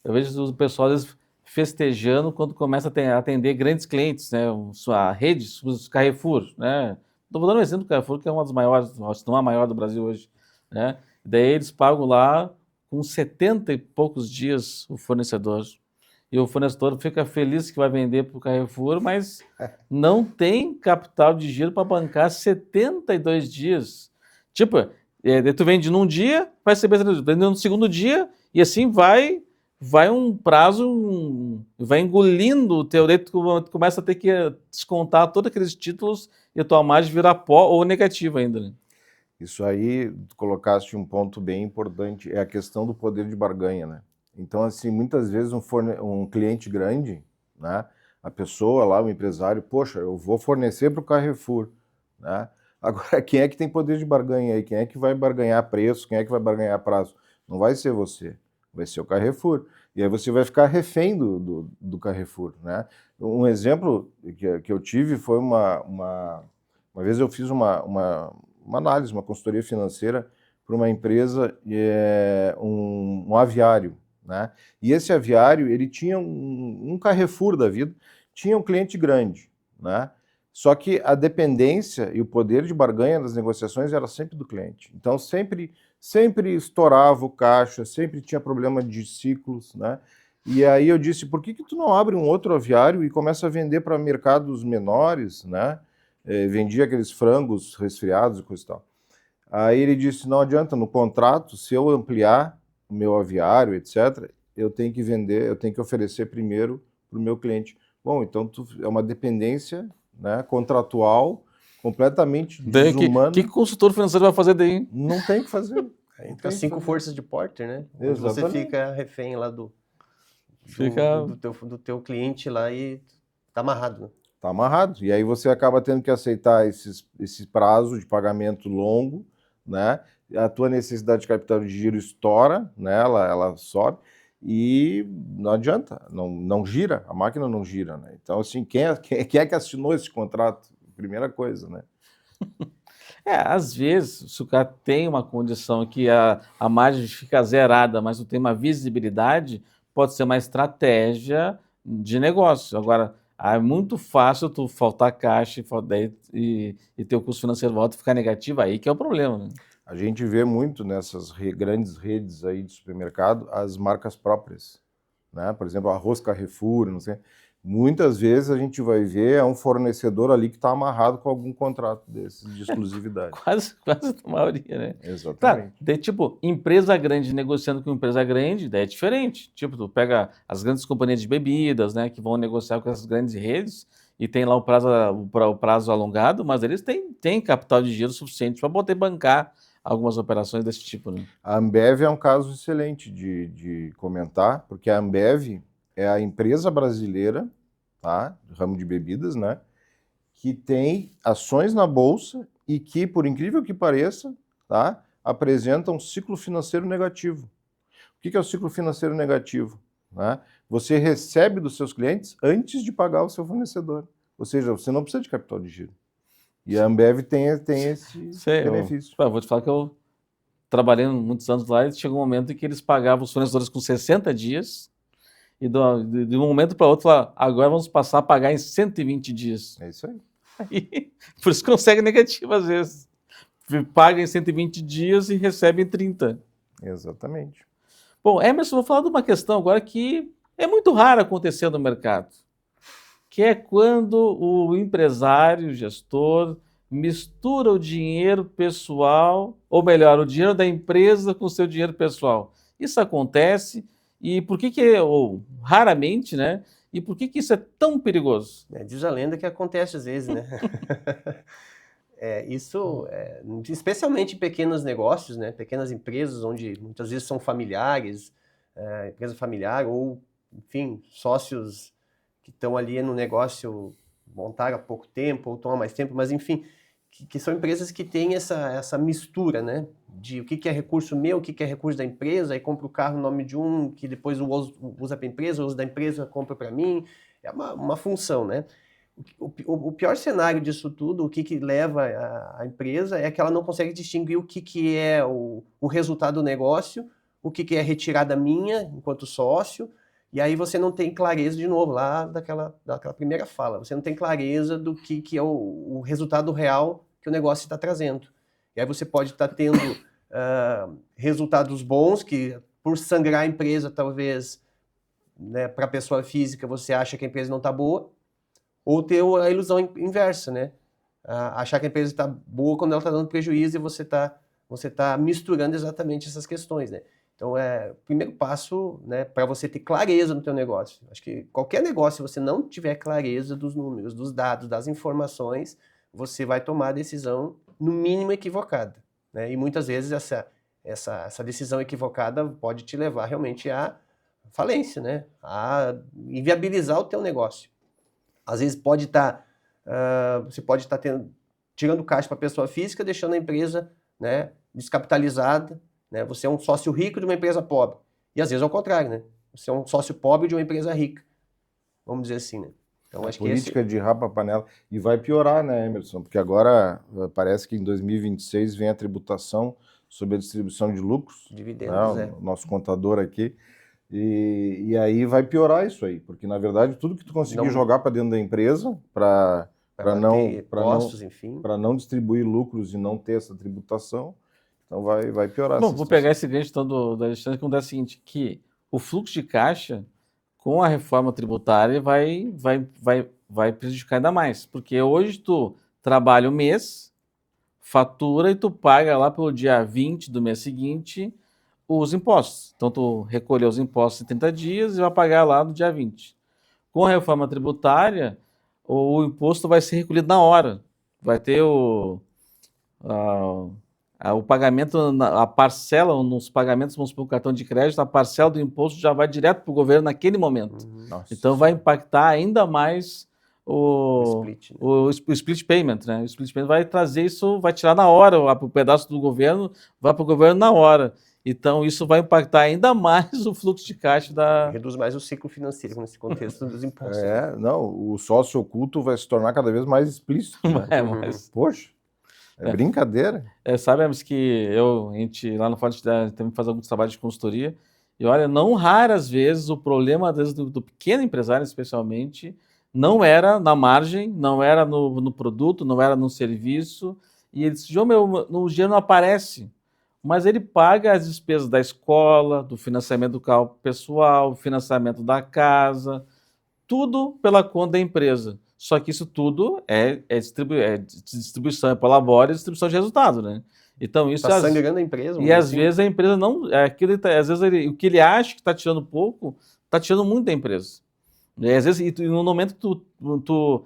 eu vejo o pessoal às vezes festejando quando começa a atender grandes clientes, né, sua rede, os Carrefour, né, estou dando um exemplo do Carrefour, que é uma das maiores, se não a maior do Brasil hoje, né, daí eles pagam lá com 70 e poucos dias o fornecedor. E o fornecedor fica feliz que vai vender para o Carrefour, mas não tem capital de giro para bancar 72 dias. Tipo, tu vende num dia, vai receber 72 dias, vende no segundo dia, e assim vai um prazo, vai engolindo o teu, daí tu começa a ter que descontar todos aqueles títulos e a tua margem vira pó ou negativa ainda, né? Isso aí, tu colocaste um ponto bem importante, é a questão do poder de barganha, né? Então, assim, muitas vezes um cliente grande, né, A pessoa lá, o empresário, poxa, eu vou fornecer para o Carrefour, né? Agora, quem é que tem poder de barganha aí? Quem é que vai barganhar preço? Quem é que vai barganhar prazo? Não vai ser você, vai ser o Carrefour. E aí você vai ficar refém do Carrefour, né? Um exemplo que eu tive foi uma vez eu fiz uma análise, uma consultoria financeira para uma empresa, um aviário, né? E esse aviário, ele tinha um Carrefour da vida, tinha um cliente grande, né? Só que a dependência e o poder de barganha das negociações era sempre do cliente. Então sempre estourava o caixa, sempre tinha problema de ciclos, né? E aí eu disse, por que tu não abre um outro aviário e começa a vender para mercados menores, né? Vendia aqueles frangos resfriados e coisa e tal. Aí ele disse, não adianta, no contrato, se eu ampliar o meu aviário, etc., eu tenho que vender, eu tenho que oferecer primeiro para o meu cliente. Bom, então é uma dependência, né, contratual, completamente Daí, desumana. que consultor financeiro vai fazer daí? Não tem o que fazer. Então, as 5 forças de Porter, né? Onde você Exatamente. fica refém lá do teu cliente lá e tá amarrado, né? Tá amarrado. E aí você acaba tendo que aceitar esse prazo de pagamento longo, né? A tua necessidade de capital de giro estoura, né? Ela sobe e não adianta, não gira, a máquina não gira, né? Então, assim, quem é que assinou esse contrato? Primeira coisa, né? Às vezes, se o cara tem uma condição que a margem fica zerada, mas tu tem uma visibilidade, pode ser uma estratégia de negócio. Agora, é muito fácil tu faltar caixa e teu custo financeiro volta e ficar negativo, aí que é o problema, né? A gente vê muito nessas grandes redes aí de supermercado as marcas próprias, né? Por exemplo, arroz Carrefour, não sei. Muitas vezes a gente vai ver um fornecedor ali que está amarrado com algum contrato desses de exclusividade. Quase a maioria, né? Exatamente. Claro, daí, tipo, empresa grande negociando com empresa grande, daí é diferente. Tipo, tu pega as grandes companhias de bebidas, né, que vão negociar com essas grandes redes e tem lá o prazo alongado, mas eles têm capital de giro suficiente para poder bancar algumas operações desse tipo, né? A Ambev é um caso excelente de comentar, porque a Ambev é a empresa brasileira, tá, do ramo de bebidas, né, que tem ações na bolsa e que, por incrível que pareça, tá, apresenta um ciclo financeiro negativo. O que é o ciclo financeiro negativo? Né? Você recebe dos seus clientes antes de pagar o seu fornecedor. Ou seja, você não precisa de capital de giro. E a Ambev tem esse benefício. Eu vou te falar que eu trabalhei muitos anos lá e chegou um momento em que eles pagavam os fornecedores com 60 dias e de um momento para outro falaram, agora vamos passar a pagar em 120 dias. É isso aí. Por isso consegue negativo às vezes. Paga em 120 dias e recebe em 30. Exatamente. Bom, Emerson, vou falar de uma questão agora que é muito rara acontecer no mercado, que é quando o empresário, o gestor, mistura o dinheiro pessoal, ou melhor, o dinheiro da empresa com o seu dinheiro pessoal. Isso acontece e por que ou raramente, né? E por que isso é tão perigoso? Diz a lenda que acontece às vezes, né? Especialmente em pequenos negócios, né? Pequenas empresas, onde muitas vezes são familiares, empresa familiar, ou, enfim, sócios que estão ali no negócio, montaram há pouco tempo, ou estão há mais tempo, mas, enfim, que são empresas que têm essa mistura, né? De o que é recurso meu, o que é recurso da empresa, aí compra o carro no nome de um, que depois usa para a empresa, usa da empresa, compra para mim. É uma função, né? O pior cenário disso tudo, o que leva a empresa é que ela não consegue distinguir o que é o resultado do negócio, o que é retirada minha enquanto sócio, e aí você não tem clareza, de novo, lá daquela primeira fala, você não tem clareza do que é o resultado real que o negócio está trazendo. E aí você pode estar tendo resultados bons, que por sangrar a empresa, talvez, né, para a pessoa física, você acha que a empresa não está boa, ou ter a ilusão inversa, né? Achar que a empresa está boa quando ela está dando prejuízo e você tá misturando exatamente essas questões, né? Então, o primeiro passo, né, para você ter clareza no teu negócio. Acho que qualquer negócio, se você não tiver clareza dos números, dos dados, das informações, você vai tomar a decisão, no mínimo, equivocada, né? E muitas vezes essa decisão equivocada pode te levar realmente à falência, né? A inviabilizar o teu negócio. Às vezes pode estar, você pode estar tirando caixa para a pessoa física, deixando a empresa, né, descapitalizada, né? Você é um sócio rico de uma empresa pobre. E às vezes é o contrário, né? Você é um sócio pobre de uma empresa rica. Vamos dizer assim, né? Então, acho que política de rapa panela. E vai piorar, né, Emerson? Porque agora parece que em 2026 vem a tributação sobre a distribuição de lucros. dividendos, né? O nosso contador aqui. E aí vai piorar isso aí, porque na verdade tudo que tu conseguir jogar para dentro da empresa para enfim. não distribuir lucros e não ter essa tributação, então vai piorar. Bom, vou pegar esse gancho então do Alexandre, que acontece o seguinte, que o fluxo de caixa com a reforma tributária vai prejudicar ainda mais, porque hoje tu trabalha o mês, fatura e tu paga lá pelo dia 20 do mês seguinte os impostos. Então tu recolheu os impostos em 30 dias e vai pagar lá no dia 20. Com a reforma tributária, o imposto vai ser recolhido na hora. Vai ter o pagamento, a parcela, nos pagamentos, vamos supor, o cartão de crédito, a parcela do imposto já vai direto para o governo naquele momento. Então vai impactar ainda mais o split payment, né? O split payment vai trazer isso, vai tirar na hora o pedaço do governo, vai para o governo na hora. Então isso vai impactar ainda mais o fluxo de caixa Reduz mais o ciclo financeiro nesse contexto dos impostos. Não, o sócio oculto vai se tornar cada vez mais explícito. Mas... Poxa. É brincadeira. Sabemos que a gente lá no Forte também faz alguns trabalhos de consultoria, e olha, não raras vezes o problema do pequeno empresário, especialmente, não era na margem, não era no produto, não era no serviço, e ele disse, João, o dinheiro não aparece, mas ele paga as despesas da escola, do financiamento do carro pessoal, financiamento da casa, tudo pela conta da empresa. Só que isso tudo é distribuição, é prolabore e distribuição de resultado, né? Então isso está sangrando a empresa. E às vezes a empresa não, às vezes o que ele acha que está tirando pouco, está tirando muito da empresa. E às vezes no momento que tu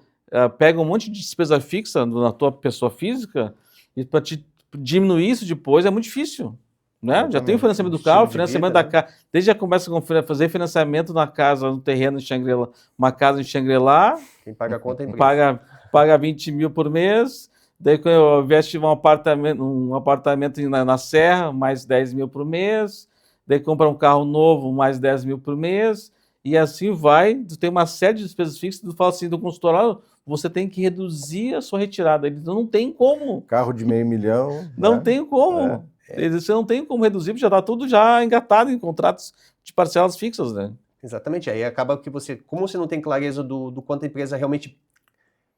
pega um monte de despesa fixa na tua pessoa física e para te diminuir isso depois é muito difícil. Né? Já tem o financiamento do carro, financiamento da casa. Desde já começa a fazer financiamento na casa, no terreno em Xangri-Lá, uma casa em Xangri-Lá. Quem paga a conta é a empresa. Paga 20 mil por mês. Daí, quando eu investe um apartamento na Serra, mais 10 mil por mês. Daí, compra um carro novo, mais 10 mil por mês. E assim vai. Tu tem uma série de despesas fixas. Tu fala assim do consultor, você tem que reduzir a sua retirada. Ele diz, não tem como. Carro de $500 mil. Não tem como. Você não tem como reduzir, porque já está tudo já engatado em contratos de parcelas fixas, né? Exatamente. Aí acaba que como você não tem clareza do quanto a empresa realmente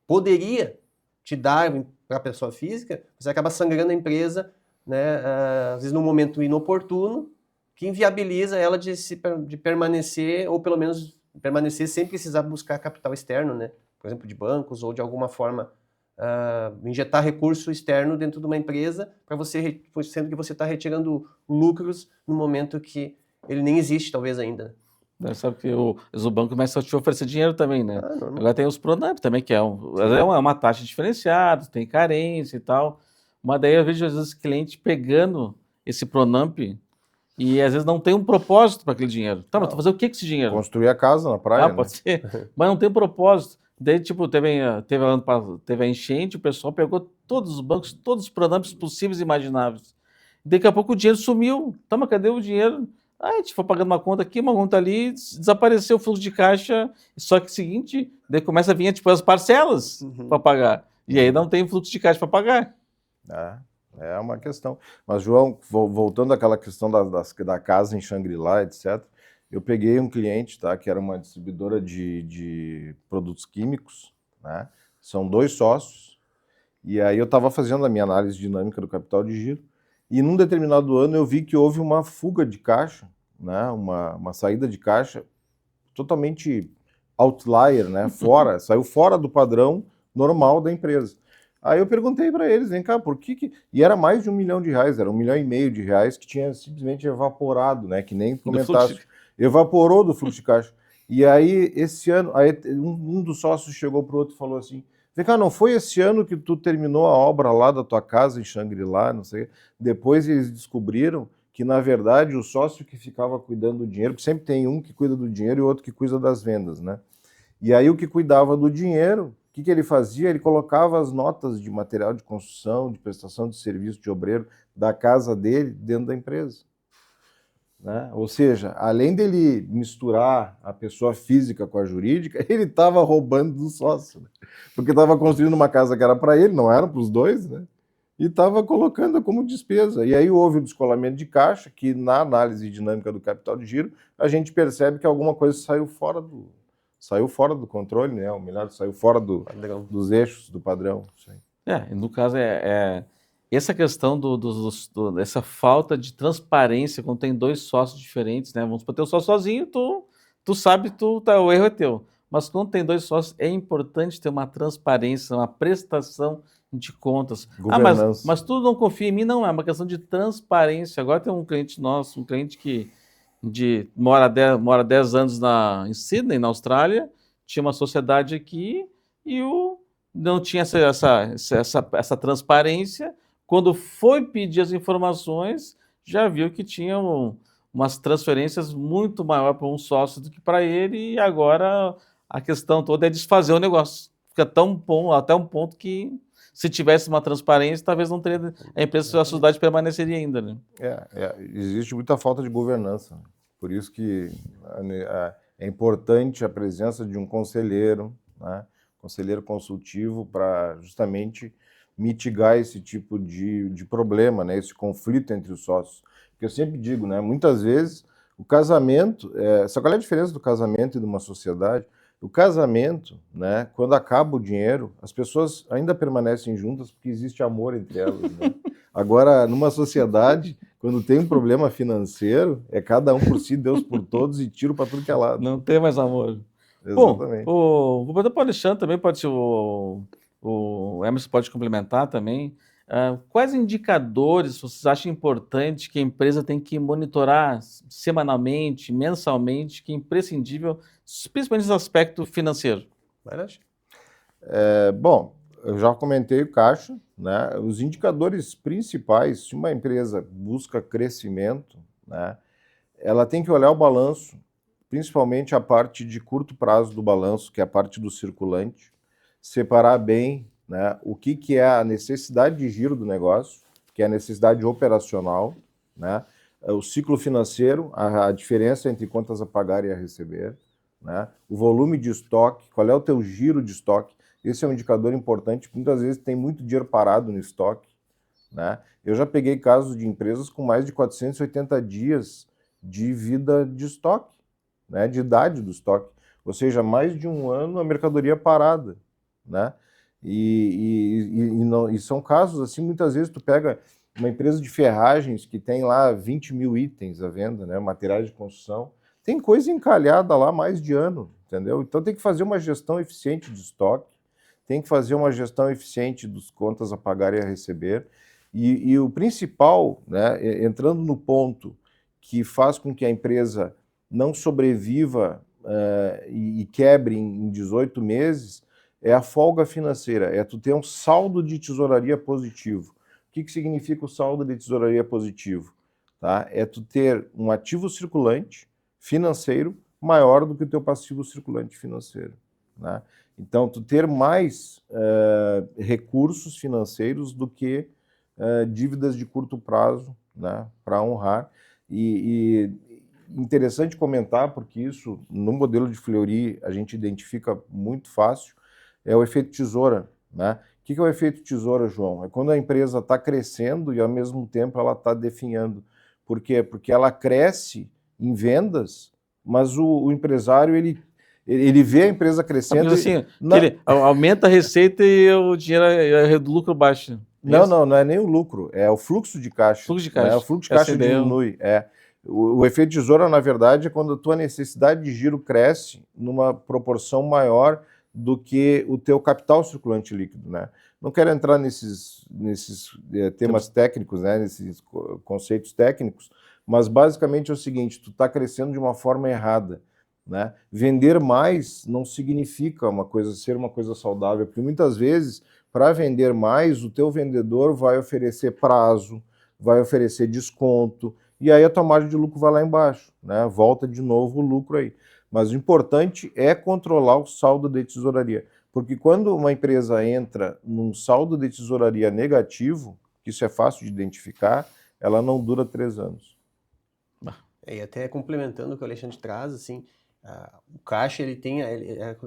poderia te dar para a pessoa física, você acaba sangrando a empresa, né, às vezes num momento inoportuno, que inviabiliza ela de permanecer, ou pelo menos permanecer sem precisar buscar capital externo, né? Por exemplo, de bancos ou de alguma forma injetar recurso externo dentro de uma empresa, sendo que você está retirando lucros no momento que ele nem existe, talvez ainda. Sabe que o banco começa a te oferecer dinheiro também, né? Agora tem os Pronamp também, que é uma taxa diferenciada, tem carência e tal. Mas daí eu vejo às vezes cliente pegando esse Pronamp e às vezes não tem um propósito para aquele dinheiro. Tá, mas tu fazer o que com esse dinheiro? Construir a casa na praia, pode ser. Mas não tem um propósito. Daí, tipo, teve a enchente, o pessoal pegou todos os bancos, todos os Pronamps possíveis e imagináveis. Daqui a pouco o dinheiro sumiu. Tá, mas cadê o dinheiro? A gente foi pagando uma conta aqui, uma conta ali, desapareceu o fluxo de caixa. Só que o seguinte, daí começa a vir tipo, as parcelas para pagar. E aí não tem fluxo de caixa para pagar. É uma questão. Mas, João, voltando àquela questão da casa em Xangri-Lá, etc., eu peguei um cliente, tá, que era uma distribuidora de produtos químicos, né? São 2 sócios, e aí eu estava fazendo a minha análise dinâmica do capital de giro, e num determinado ano eu vi que houve uma fuga de caixa, né? Uma saída de caixa totalmente outlier, né? Saiu fora do padrão normal da empresa. Aí eu perguntei para eles, vem cá, por que... E era mais de R$1 milhão, era R$1,5 milhão que tinha simplesmente evaporado, né? Que nem comentaste. Evaporou do fluxo de caixa. E aí, esse ano, um dos sócios chegou para o outro e falou assim, vem cá, não foi esse ano que tu terminou a obra lá da tua casa em Xangri-Lá, não sei. Depois eles descobriram que, na verdade, o sócio que ficava cuidando do dinheiro, porque sempre tem um que cuida do dinheiro e outro que cuida das vendas, né? E aí o que cuidava do dinheiro, o que ele fazia? Ele colocava as notas de material de construção, de prestação de serviço de obreiro da casa dele dentro da empresa. Né? Ou seja, além dele misturar a pessoa física com a jurídica, ele estava roubando do sócio, né? Porque estava construindo uma casa que era para ele, não era para os dois, né? E estava colocando como despesa. E aí houve o descolamento de caixa, que na análise dinâmica do capital de giro, a gente percebe que alguma coisa saiu fora do controle, né? Ou melhor, saiu fora dos eixos do padrão. Isso aí. No caso, essa questão dessa falta de transparência quando tem dois sócios diferentes, né? Vamos supor, ter um sócio sozinho, tu sabe, o erro é teu. Mas quando tem dois sócios, é importante ter uma transparência, uma prestação de contas. Mas tu não confia em mim? Não, é uma questão de transparência. Agora tem um cliente nosso, que mora 10 anos em Sydney, na Austrália, tinha uma sociedade aqui e não tinha essa transparência. Quando foi pedir as informações, já viu que tinha umas transferências muito maior para um sócio do que para ele, e agora a questão toda é desfazer o negócio. Fica tão bom, até um ponto que, se tivesse uma transparência, talvez não teria, a empresa, a sociedade permaneceria ainda. Né? Existe muita falta de governança. Por isso que é importante a presença de um conselheiro, né? Conselheiro consultivo, para justamente mitigar esse tipo de problema, né? Esse conflito entre os sócios. Porque eu sempre digo, né? Muitas vezes o casamento, só qual é a diferença do casamento e de uma sociedade? O casamento, né? Quando acaba o dinheiro, as pessoas ainda permanecem juntas porque existe amor entre elas, né? Agora, numa sociedade, quando tem um problema financeiro, é cada um por si, Deus por todos, e tiro para tudo que é lado. Não tem mais amor. Exatamente. Bom, vou perguntar para o Alexandre também, pode ser o Emerson pode complementar também. Quais indicadores vocês acham importantes que a empresa tem que monitorar semanalmente, mensalmente, que é imprescindível, principalmente no aspecto financeiro? Bom, eu já comentei o caixa, né? Os indicadores principais, se uma empresa busca crescimento, né, ela tem que olhar o balanço, principalmente a parte de curto prazo do balanço, que é a parte do circulante, separar bem, né, o que é a necessidade de giro do negócio, que é a necessidade operacional, né, o ciclo financeiro, a diferença entre contas a pagar e a receber, né, o volume de estoque, qual é o teu giro de estoque. Esse é um indicador importante, porque muitas vezes tem muito dinheiro parado no estoque, né? Eu já peguei casos de empresas com mais de 480 dias de vida de estoque, né? De idade do estoque, ou seja, mais de um ano a mercadoria parada, né? E são casos assim, muitas vezes tu pega uma empresa de ferragens que tem lá 20 mil itens à venda, né? Materiais de construção, tem coisa encalhada lá mais de ano, entendeu? Então tem que fazer uma gestão eficiente de estoque, tem que fazer uma gestão eficiente dos contas a pagar e a receber. E o principal, né, entrando no ponto que faz com que a empresa não sobreviva e quebre em 18 meses, é a folga financeira, é tu ter um saldo de tesouraria positivo. O que significa o saldo de tesouraria positivo? Tá? É tu ter um ativo circulante financeiro maior do que o teu passivo circulante financeiro, né? Então, tu ter mais recursos financeiros do que dívidas de curto prazo, né, para honrar. E interessante comentar, porque isso, no modelo de Fleury, a gente identifica muito fácil, é o efeito tesoura, né? O que é o efeito tesoura, João? É quando a empresa está crescendo e, ao mesmo tempo, ela está definhando. Por quê? Porque ela cresce em vendas, mas o empresário, ele vê a empresa crescendo. Assim, ele aumenta a receita e o dinheiro do lucro baixa. Não é nem o lucro, é o fluxo de caixa. Fluxo de caixa. Né? O fluxo de caixa diminui. O efeito tesoura, na verdade, é quando a tua necessidade de giro cresce numa proporção maior do que o teu capital circulante líquido, né? Não quero entrar nesses temas técnicos, né? Nesses conceitos técnicos, mas basicamente é o seguinte: tu está crescendo de uma forma errada. Né? Vender mais não significa ser uma coisa saudável, porque muitas vezes, para vender mais, o teu vendedor vai oferecer prazo, vai oferecer desconto, e aí a tua margem de lucro vai lá embaixo, né? Volta de novo o lucro aí. Mas o importante é controlar o saldo de tesouraria. Porque quando uma empresa entra num saldo de tesouraria negativo, que isso é fácil de identificar, ela não dura 3 anos. E até complementando o que o Alexandre traz, assim, o caixa, ele tem,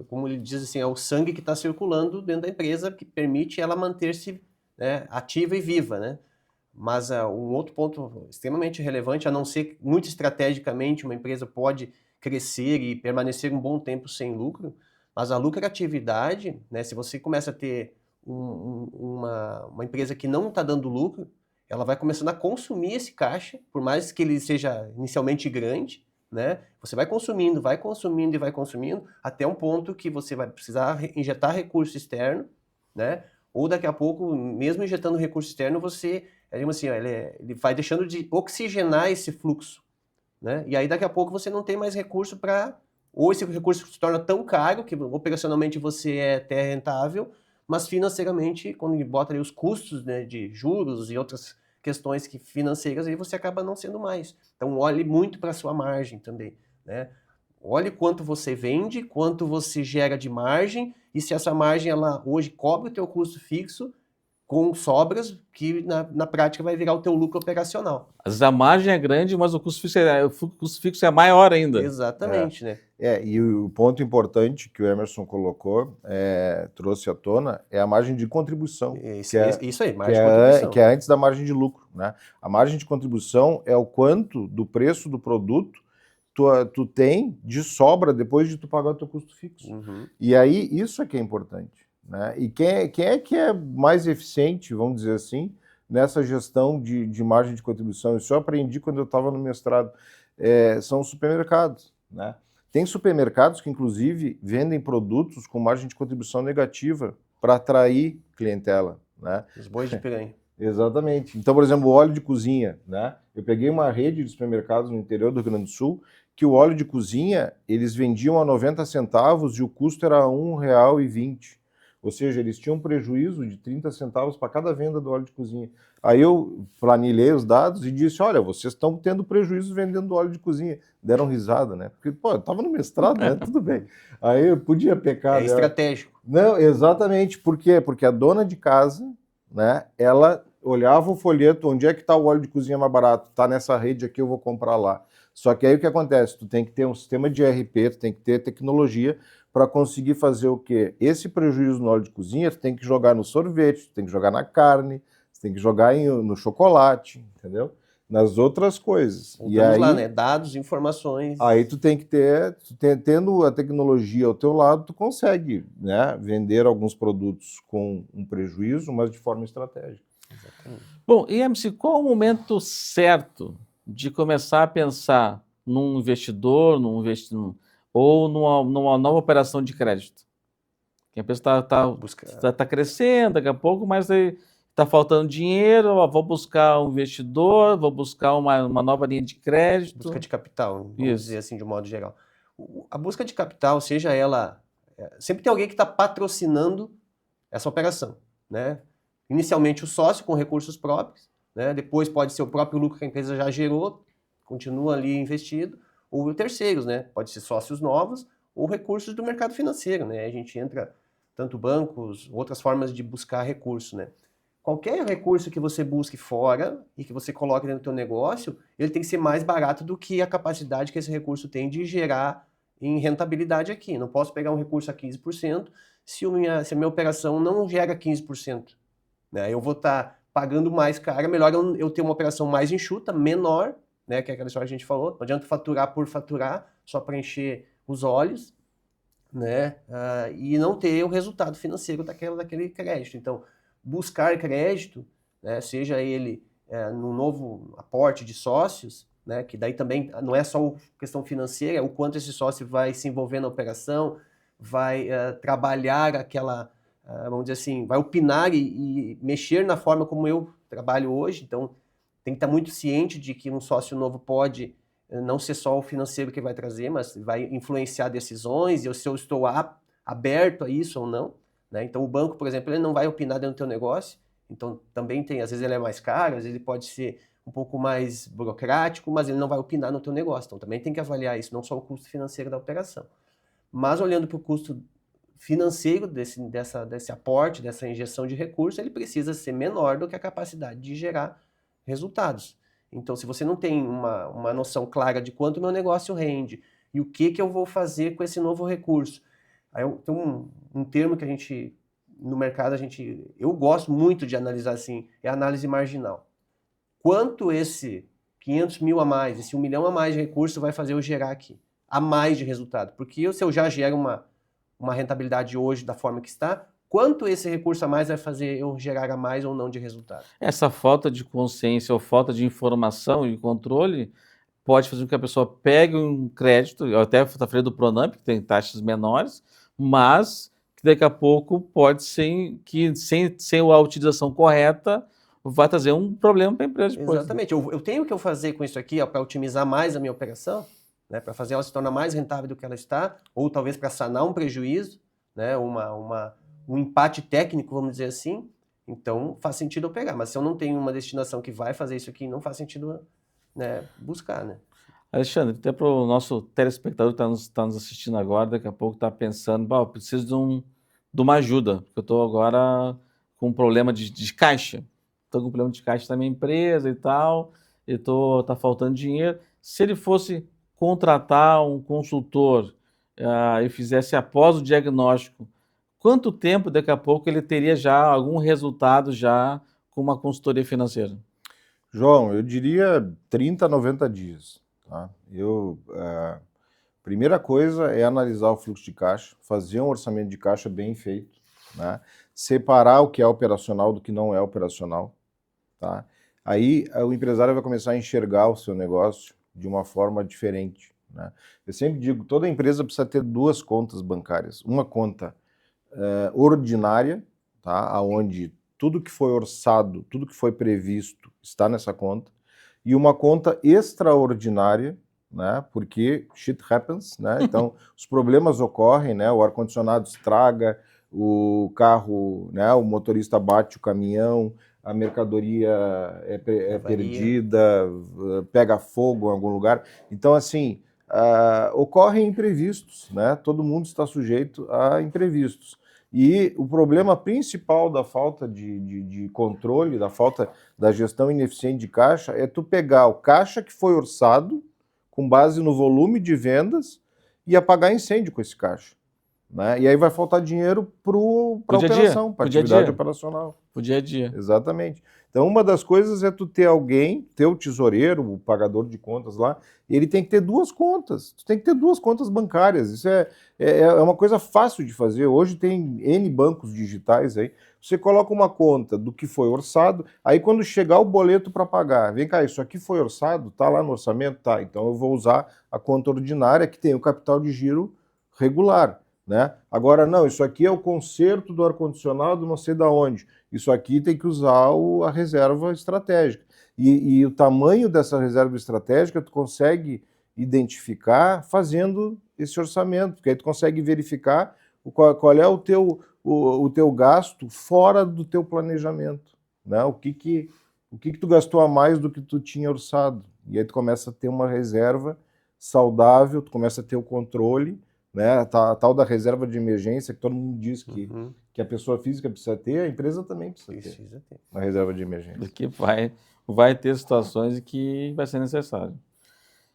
como ele diz assim, é o sangue que está circulando dentro da empresa que permite ela manter-se, né, ativa e viva, né? Mas um outro ponto extremamente relevante, a não ser muito estrategicamente, uma empresa pode crescer e permanecer um bom tempo sem lucro, mas a lucratividade, né, se você começa a ter uma empresa que não está dando lucro, ela vai começando a consumir esse caixa, por mais que ele seja inicialmente grande, né? Você vai consumindo e vai consumindo, até um ponto que você vai precisar injetar recurso externo, né? Ou daqui a pouco, mesmo injetando recurso externo, você, assim, ele vai deixando de oxigenar esse fluxo, né? E aí daqui a pouco você não tem mais recurso para... Ou esse recurso se torna tão caro que operacionalmente você é até rentável, mas financeiramente, quando bota ali os custos, né, de juros e outras questões financeiras, aí você acaba não sendo mais. Então olhe muito para a sua margem também, né? Olhe quanto você vende, quanto você gera de margem, e se essa margem ela hoje cobre o teu custo fixo, com sobras que na prática vai virar o teu lucro operacional. Às vezes a margem é grande, mas o custo fixo é maior ainda. Exatamente, né? E o ponto importante que o Emerson colocou, trouxe à tona, é a margem de contribuição. Isso aí, margem de contribuição. Que é antes da margem de lucro, né? A margem de contribuição é o quanto do preço do produto tu tem de sobra depois de tu pagar o teu custo fixo. Uhum. E aí, isso é que é importante, né? E quem é que é mais eficiente, vamos dizer assim, nessa gestão de margem de contribuição? Isso eu aprendi quando eu estava no mestrado. São os supermercados, né? Tem supermercados que, inclusive, vendem produtos com margem de contribuição negativa para atrair clientela, né? Os bois de piranha. Exatamente. Então, por exemplo, o óleo de cozinha, né? Eu peguei uma rede de supermercados no interior do Rio Grande do Sul que o óleo de cozinha, eles vendiam a 90 centavos e o custo era R$ 1,20. Ou seja, eles tinham um prejuízo de 30 centavos para cada venda do óleo de cozinha. Aí eu planilhei os dados e disse, olha, vocês estão tendo prejuízo vendendo óleo de cozinha. Deram risada, né? Porque, pô, eu estava no mestrado, né? Tudo bem. Aí eu podia pecar. É estratégico. Não, exatamente. Por quê? Porque a dona de casa, né, ela olhava o folheto, onde é que está o óleo de cozinha mais barato? Está nessa rede aqui, eu vou comprar lá. Só que aí o que acontece? Tu tem que ter um sistema de ERP, tu tem que ter tecnologia para conseguir fazer o quê? Esse prejuízo no óleo de cozinha, tu tem que jogar no sorvete, tu tem que jogar na carne, tu tem que jogar no chocolate, entendeu? Nas outras coisas. Voltamos e aí, lá, né? Dados, informações. Aí tu tem que ter, tendo a tecnologia ao teu lado, tu consegue, né, vender alguns produtos com um prejuízo, mas de forma estratégica. Exatamente. Bom, e MC, qual o momento certo de começar a pensar num investidor, ou numa nova operação de crédito? Que a empresa está crescendo daqui a pouco, mas está faltando dinheiro, vou buscar um investidor, vou buscar uma nova linha de crédito. Busca de capital, vamos dizer assim, de um modo geral. A busca de capital, seja ela... Sempre tem alguém que está patrocinando essa operação, né? Inicialmente o sócio com recursos próprios, né? Depois pode ser o próprio lucro que a empresa já gerou, continua ali investido, ou terceiros, né? Pode ser sócios novos ou recursos do mercado financeiro, né? A gente entra tanto bancos, outras formas de buscar recurso, né? Qualquer recurso que você busque fora e que você coloque dentro do teu negócio, ele tem que ser mais barato do que a capacidade que esse recurso tem de gerar em rentabilidade aqui. Não posso pegar um recurso a 15% se a minha operação não gera 15%. Né? Eu vou estar pagando mais caro, é melhor eu ter uma operação mais enxuta, menor, né? Que é aquela história que a gente falou. Não adianta faturar por faturar, só para encher os olhos, né? E não ter o resultado financeiro daquele crédito. Então, buscar crédito, né, seja ele no novo aporte de sócios, né, que daí também não é só questão financeira, é o quanto esse sócio vai se envolver na operação, vai trabalhar aquela, vamos dizer assim, vai opinar e mexer na forma como eu trabalho hoje. Então, tem que estar muito ciente de que um sócio novo pode não ser só o financeiro que vai trazer, mas vai influenciar decisões, e se eu estou aberto a isso ou não. Né? Então, o banco, por exemplo, ele não vai opinar dentro do teu negócio, então também tem, às vezes ele é mais caro, às vezes ele pode ser um pouco mais burocrático, mas ele não vai opinar no teu negócio. Então também tem que avaliar isso, não só o custo financeiro da operação. Mas olhando para o custo financeiro desse aporte, dessa injeção de recursos, ele precisa ser menor do que a capacidade de gerar resultados. Então, se você não tem uma noção clara de quanto o meu negócio rende e o que eu vou fazer com esse novo recurso, aí tem um termo que no mercado, eu gosto muito de analisar assim, é a análise marginal. Quanto esse 500 mil a mais, esse 1 milhão a mais de recurso vai fazer eu gerar aqui, a mais de resultado? Porque se eu já gero uma rentabilidade hoje da forma que está, quanto esse recurso a mais vai fazer eu gerar a mais ou não de resultado? Essa falta de consciência ou falta de informação e controle pode fazer com que a pessoa pegue um crédito, eu até falei do Pronamp, que tem taxas menores, mas que daqui a pouco pode ser que sem a utilização correta vai trazer um problema para a empresa depois. Exatamente. Eu tenho que fazer com isso aqui para otimizar mais a minha operação, né, para fazer ela se tornar mais rentável do que ela está, ou talvez para sanar um prejuízo, né, um empate técnico, vamos dizer assim. Então faz sentido eu pegar. Mas se eu não tenho uma destinação que vai fazer isso aqui, não faz sentido, né, buscar, né? Alexandre, até para o nosso telespectador que está nos assistindo agora, daqui a pouco está pensando, eu preciso de uma ajuda, porque eu estou agora com um problema de caixa. Estou com um problema de caixa da minha empresa e tal, tá faltando dinheiro. Se ele fosse contratar um consultor e fizesse após o diagnóstico, quanto tempo daqui a pouco ele teria já algum resultado já com uma consultoria financeira? João, eu diria 30 a 90 dias. Tá? Primeira coisa é analisar o fluxo de caixa, fazer um orçamento de caixa bem feito, né? Separar o que é operacional do que não é operacional. Tá? Aí o empresário vai começar a enxergar o seu negócio de uma forma diferente. Né? Eu sempre digo, toda empresa precisa ter duas contas bancárias. Uma conta ordinária, tá? Onde tudo que foi orçado, tudo que foi previsto está nessa conta, e uma conta extraordinária, né? Porque shit happens, né? Então os problemas ocorrem, né? O ar-condicionado estraga, o carro, né? O motorista bate o caminhão, a mercadoria é perdida, pega fogo em algum lugar. Então, assim, ocorrem imprevistos, né? Todo mundo está sujeito a imprevistos. E o problema principal da falta de controle, da falta da gestão ineficiente de caixa, é tu pegar o caixa que foi orçado, com base no volume de vendas, e apagar incêndio com esse caixa. Né? E aí vai faltar dinheiro para a operação, para a atividade operacional. Pro dia a dia. Exatamente. Então, uma das coisas é tu ter alguém, teu tesoureiro, o pagador de contas lá, ele tem que ter duas contas. Tu tem que ter duas contas bancárias. Isso é uma coisa fácil de fazer. Hoje tem N bancos digitais aí. Você coloca uma conta do que foi orçado, aí quando chegar o boleto para pagar, vem cá, isso aqui foi orçado? Tá lá no orçamento? Tá. Então eu vou usar a conta ordinária que tem o capital de giro regular. Né? Agora, não, isso aqui é o conserto do ar-condicionado, não sei de onde. Isso aqui tem que usar a reserva estratégica. E o tamanho dessa reserva estratégica tu consegue identificar fazendo esse orçamento, porque aí tu consegue verificar qual é o teu gasto fora do teu planejamento. Né? O que tu gastou a mais do que tu tinha orçado. E aí tu começa a ter uma reserva saudável, tu começa a ter o controle, né, a tal da reserva de emergência, que todo mundo diz que a pessoa física precisa ter, a empresa também precisa ter uma reserva de emergência. Porque vai ter situações em que vai ser necessário.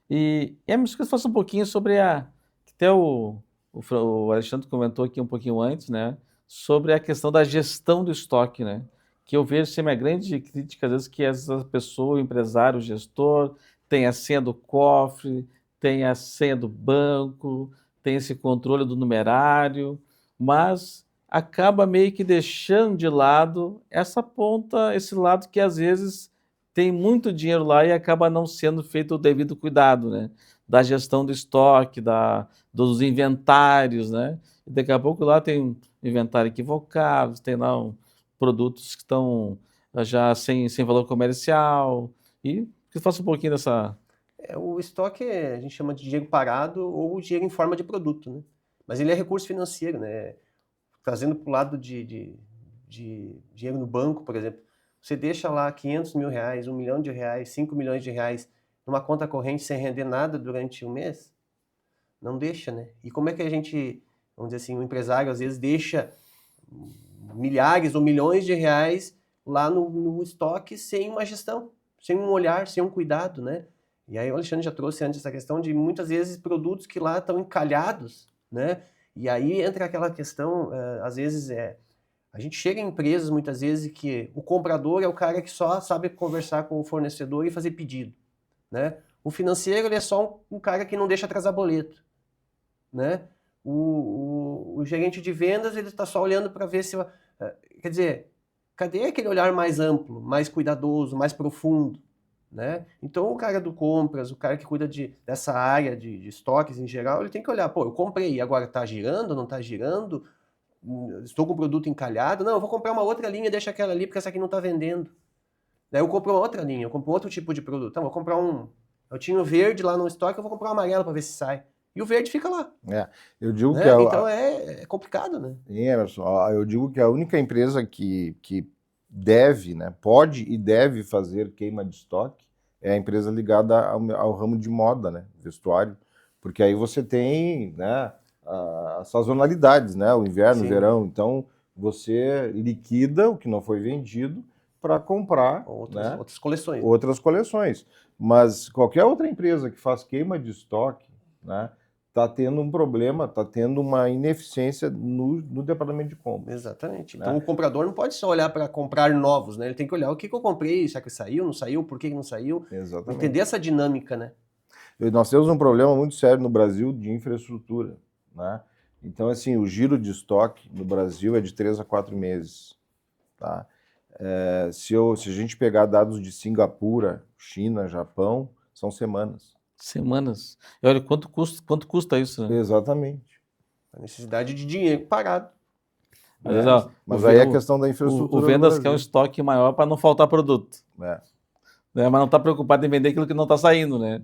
E é mesmo que eu faça um pouquinho sobre até o Alexandre comentou aqui um pouquinho antes, né, sobre a questão da gestão do estoque, né, que eu vejo ser uma grande crítica, às vezes, que essa pessoa, o empresário, o gestor, tem a senha do cofre, tem a senha do banco, tem esse controle do numerário, mas acaba meio que deixando de lado essa ponta, esse lado que às vezes tem muito dinheiro lá e acaba não sendo feito o devido cuidado, né? Da gestão do estoque, dos inventários, né? E daqui a pouco lá tem um inventário equivocado, tem lá produtos que estão já sem valor comercial, e que faça um pouquinho dessa... O estoque a gente chama de dinheiro parado ou dinheiro em forma de produto, né? Mas ele é recurso financeiro, né? Trazendo para o lado de dinheiro no banco, por exemplo. Você deixa lá 500 mil reais, 1 milhão de reais, 5 milhões de reais numa conta corrente sem render nada durante um mês? Não deixa, né? E como é que a gente, vamos dizer assim, o empresário às vezes deixa milhares ou milhões de reais lá no estoque sem uma gestão, sem um olhar, sem um cuidado, né? E aí o Alexandre já trouxe antes essa questão de muitas vezes produtos que lá estão encalhados, né? E aí entra aquela questão, às vezes a gente chega em empresas muitas vezes que o comprador é o cara que só sabe conversar com o fornecedor e fazer pedido, né? O financeiro ele é só um cara que não deixa atrasar boleto, né? O gerente de vendas ele está só olhando para ver se... Quer dizer, cadê aquele olhar mais amplo, mais cuidadoso, mais profundo, né? Então o cara do compras, o cara que cuida dessa área de estoques em geral, ele tem que olhar, pô, eu comprei, agora está girando, não está girando? Estou com o produto encalhado? Não, eu vou comprar uma outra linha, deixa aquela ali, porque essa aqui não está vendendo. Daí eu compro uma outra linha, eu compro outro tipo de produto. Então, vou comprar eu tinha o verde lá no estoque, eu vou comprar um amarelo para ver se sai. E o verde fica lá. Eu digo né? que Então é complicado, né? Emerson, eu digo que a única empresa que deve, né, pode e deve fazer queima de estoque é a empresa ligada ao ramo de moda, né, vestuário, porque aí você tem, né, as sazonalidades, né, o inverno, o Sim. verão, então você liquida o que não foi vendido para comprar outras coleções. Outras coleções. Mas qualquer outra empresa que faz queima de estoque, né, está tendo um problema, está tendo uma ineficiência no departamento de compras. Exatamente. Né? Então o comprador não pode só olhar para comprar novos, né? Ele tem que olhar o que eu comprei, será que saiu, não saiu, por que não saiu? Exatamente. Entender essa dinâmica, né? Nós temos um problema muito sério no Brasil de infraestrutura, né? Então, assim, o giro de estoque no Brasil é de 3 a 4 meses, tá? Se a gente pegar dados de Singapura, China, Japão, são semanas. Semanas. E olha, quanto custa isso, né? Exatamente. A necessidade de dinheiro parado. Mas aí é a questão da infraestrutura. O vendas quer um estoque maior para não faltar produto. Né? Mas não está preocupado em vender aquilo que não está saindo, né?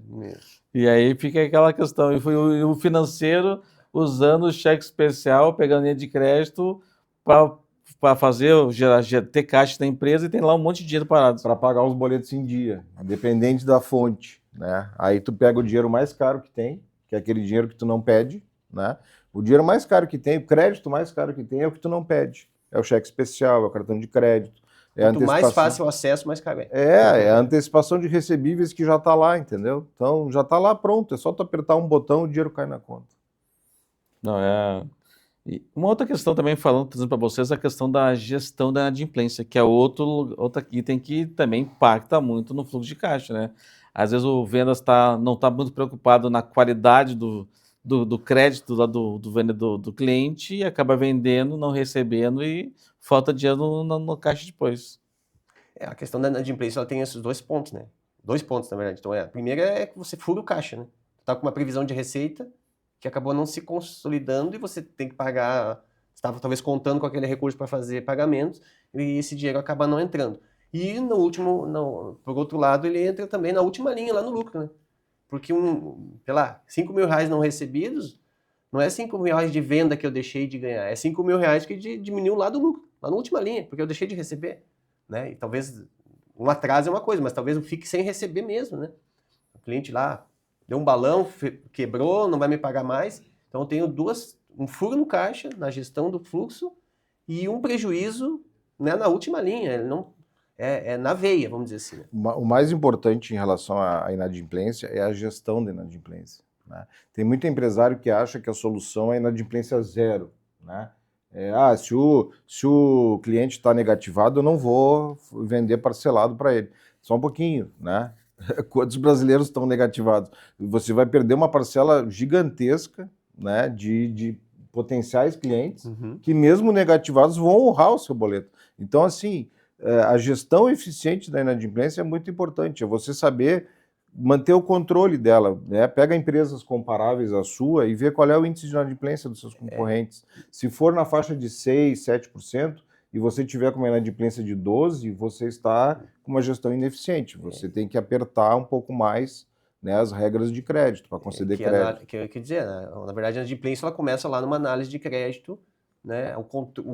E aí fica aquela questão. E o financeiro usando o cheque especial, pegando linha de crédito para ter caixa da empresa e tem lá um monte de dinheiro parado. Para pagar os boletos em dia, independente da fonte, né? Aí tu pega o dinheiro mais caro que tem, que é aquele dinheiro que tu não pede, né? O dinheiro mais caro que tem, o crédito mais caro que tem é o que tu não pede. É o cheque especial, é o cartão de crédito. Quanto mais fácil o acesso, mais caro é. É a antecipação de recebíveis que já está lá, entendeu? Então já está lá pronto, é só tu apertar um botão e o dinheiro cai na conta. Não, E uma outra questão também, trazendo para vocês, a questão da gestão da inadimplência, que é outro item que também impacta muito no fluxo de caixa, né? Às vezes o vendas não está muito preocupado na qualidade do crédito lá do cliente e acaba vendendo, não recebendo e falta dinheiro no caixa depois. A questão da inadimplência ela tem esses 2 pontos, né? 2 pontos, na verdade. Então, a primeira é que você fura o caixa, né? Você está com uma previsão de receita que acabou não se consolidando e você tem que pagar, estava talvez contando com aquele recurso para fazer pagamentos e esse dinheiro acaba não entrando. E no último, por outro lado, ele entra também na última linha, lá no lucro, né? Porque, sei lá, 5 mil reais não recebidos, não é 5 mil reais de venda que eu deixei de ganhar, é 5 mil reais que diminuiu lá do lucro, lá na última linha, porque eu deixei de receber, né? E talvez um atraso é uma coisa, mas talvez eu fique sem receber mesmo, né? O cliente lá deu um balão, quebrou, não vai me pagar mais. Então eu tenho um furo no caixa, na gestão do fluxo, e um prejuízo, né, na última linha. Ele não, é na veia, vamos dizer assim. Né? O mais importante em relação à inadimplência é a gestão da inadimplência. Né? Tem muito empresário que acha que a solução é inadimplência zero. Né? Se o cliente está negativado, eu não vou vender parcelado para ele. Só um pouquinho, né? Quantos brasileiros estão negativados? Você vai perder uma parcela gigantesca, né, de potenciais clientes que, mesmo negativados, vão honrar o seu boleto. Então, assim, a gestão eficiente da inadimplência é muito importante. É você saber manter o controle dela. Né? Pega empresas comparáveis à sua e vê qual é o índice de inadimplência dos seus concorrentes. Se for na faixa de 6%, 7%, e você tiver com uma inadimplência de 12%, você está com uma gestão ineficiente. Você tem que apertar um pouco mais, né, as regras de crédito para conceder crédito. Quer dizer, né? Na verdade, a inadimplência ela começa lá numa análise de crédito, né, o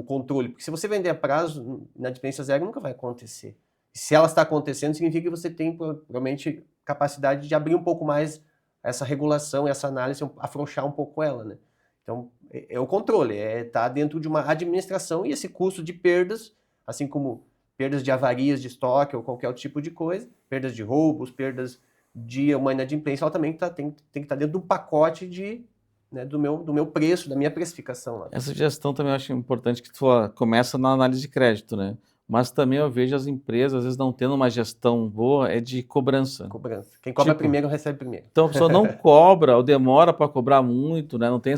controle. Porque se você vender a prazo, inadimplência zero nunca vai acontecer. Se ela está acontecendo, significa que você tem provavelmente capacidade de abrir um pouco mais essa regulação, essa análise, afrouxar um pouco ela, né? Então, é o controle, tá dentro de uma administração, e esse custo de perdas, assim como perdas de avarias de estoque ou qualquer outro tipo de coisa, perdas de roubos, perdas de uma inadimplência, ela também tem que estar dentro de um pacote né, do meu preço, da minha precificação lá. Essa gestão também eu acho importante que tu começa na análise de crédito, né? Mas também eu vejo as empresas, às vezes, não tendo uma gestão boa, é de cobrança. Cobrança. Quem cobra Tipo, primeiro recebe primeiro. Então a pessoa não cobra ou demora para cobrar muito, né? Não tem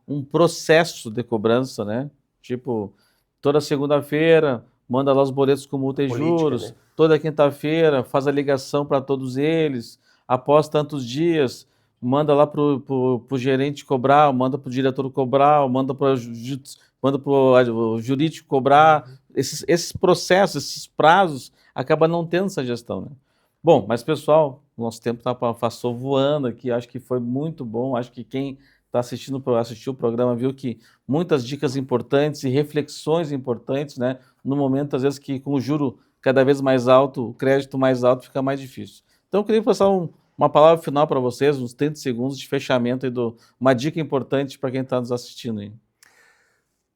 um processo de cobrança, né? Tipo, toda segunda-feira manda lá os boletos com multa e Política, juros, né? toda quinta-feira faz a ligação para todos eles, após tantos dias manda lá pro gerente cobrar, manda pro diretor cobrar, manda pro jurídico cobrar. Esses processos, esses prazos, acaba não tendo essa gestão, né? Bom, mas pessoal, o nosso tempo passou voando aqui, acho que foi muito bom, acho que quem assistiu o programa viu que muitas dicas importantes e reflexões importantes, né? No momento, às vezes, que com o juro cada vez mais alto, o crédito mais alto, fica mais difícil. Então, eu queria passar uma palavra final para vocês, uns 30 segundos de fechamento e uma dica importante para quem está nos assistindo aí.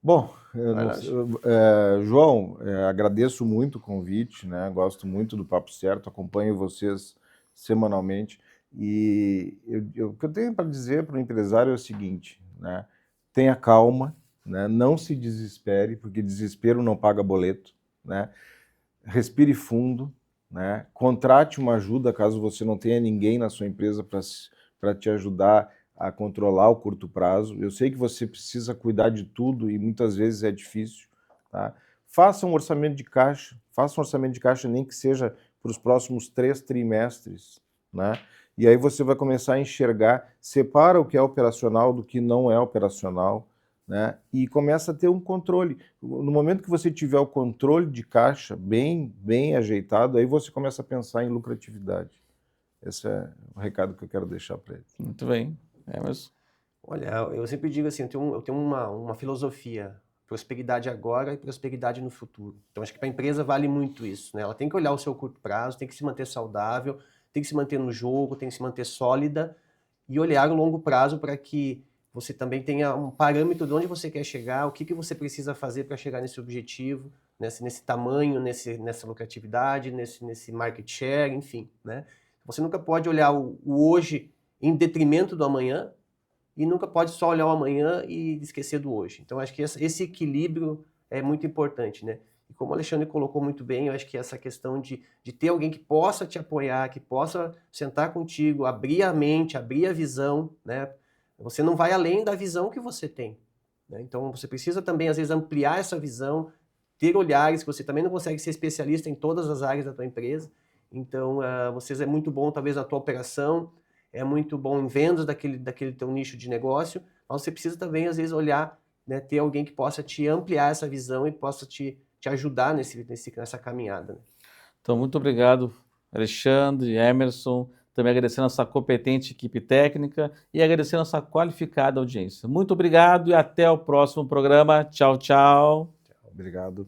Bom, Vai João, agradeço muito o convite, né? Gosto muito do Papo Certo, acompanho vocês semanalmente, e o que eu tenho para dizer para o empresário é o seguinte, né? Tenha calma, né? Não se desespere, porque desespero não paga boleto, né? Respire fundo, né? Contrate uma ajuda caso você não tenha ninguém na sua empresa para te ajudar a controlar o curto prazo. Eu sei que você precisa cuidar de tudo e muitas vezes é difícil, tá? Faça um orçamento de caixa, nem que seja para os próximos 3 trimestres, né? E aí você vai começar a enxergar, separa o que é operacional do que não é operacional, né? E começa a ter um controle. No momento que você tiver o controle de caixa bem ajeitado, aí você começa a pensar em lucratividade. Esse é o recado que eu quero deixar para eles. Muito bem. Mas... Olha, eu sempre digo assim, eu tenho uma filosofia, prosperidade agora e prosperidade no futuro. Então acho que para a empresa vale muito isso, né? Ela tem que olhar o seu curto prazo, tem que se manter saudável, tem que se manter no jogo, tem que se manter sólida e olhar o longo prazo para que você também tenha um parâmetro de onde você quer chegar, o que você precisa fazer para chegar nesse objetivo, nesse tamanho, nessa lucratividade, nesse market share, enfim, né? Você nunca pode olhar o hoje em detrimento do amanhã, e nunca pode só olhar o amanhã e esquecer do hoje. Então, acho que esse equilíbrio é muito importante, né? E como o Alexandre colocou muito bem, eu acho que essa questão de ter alguém que possa te apoiar, que possa sentar contigo, abrir a mente, abrir a visão, né? Você não vai além da visão que você tem, né? Então, você precisa também, às vezes, ampliar essa visão, ter olhares, que você também não consegue ser especialista em todas as áreas da tua empresa. Então, vocês é muito bom, talvez, na tua operação, é muito bom em vendas daquele teu nicho de negócio, mas você precisa também, às vezes, olhar, né, ter alguém que possa te ampliar essa visão e possa te ajudar nessa caminhada, né? Então, muito obrigado, Alexandre, Emerson, também agradecendo a nossa competente equipe técnica e agradecendo a nossa qualificada audiência. Muito obrigado e até o próximo programa. Tchau, tchau. Obrigado.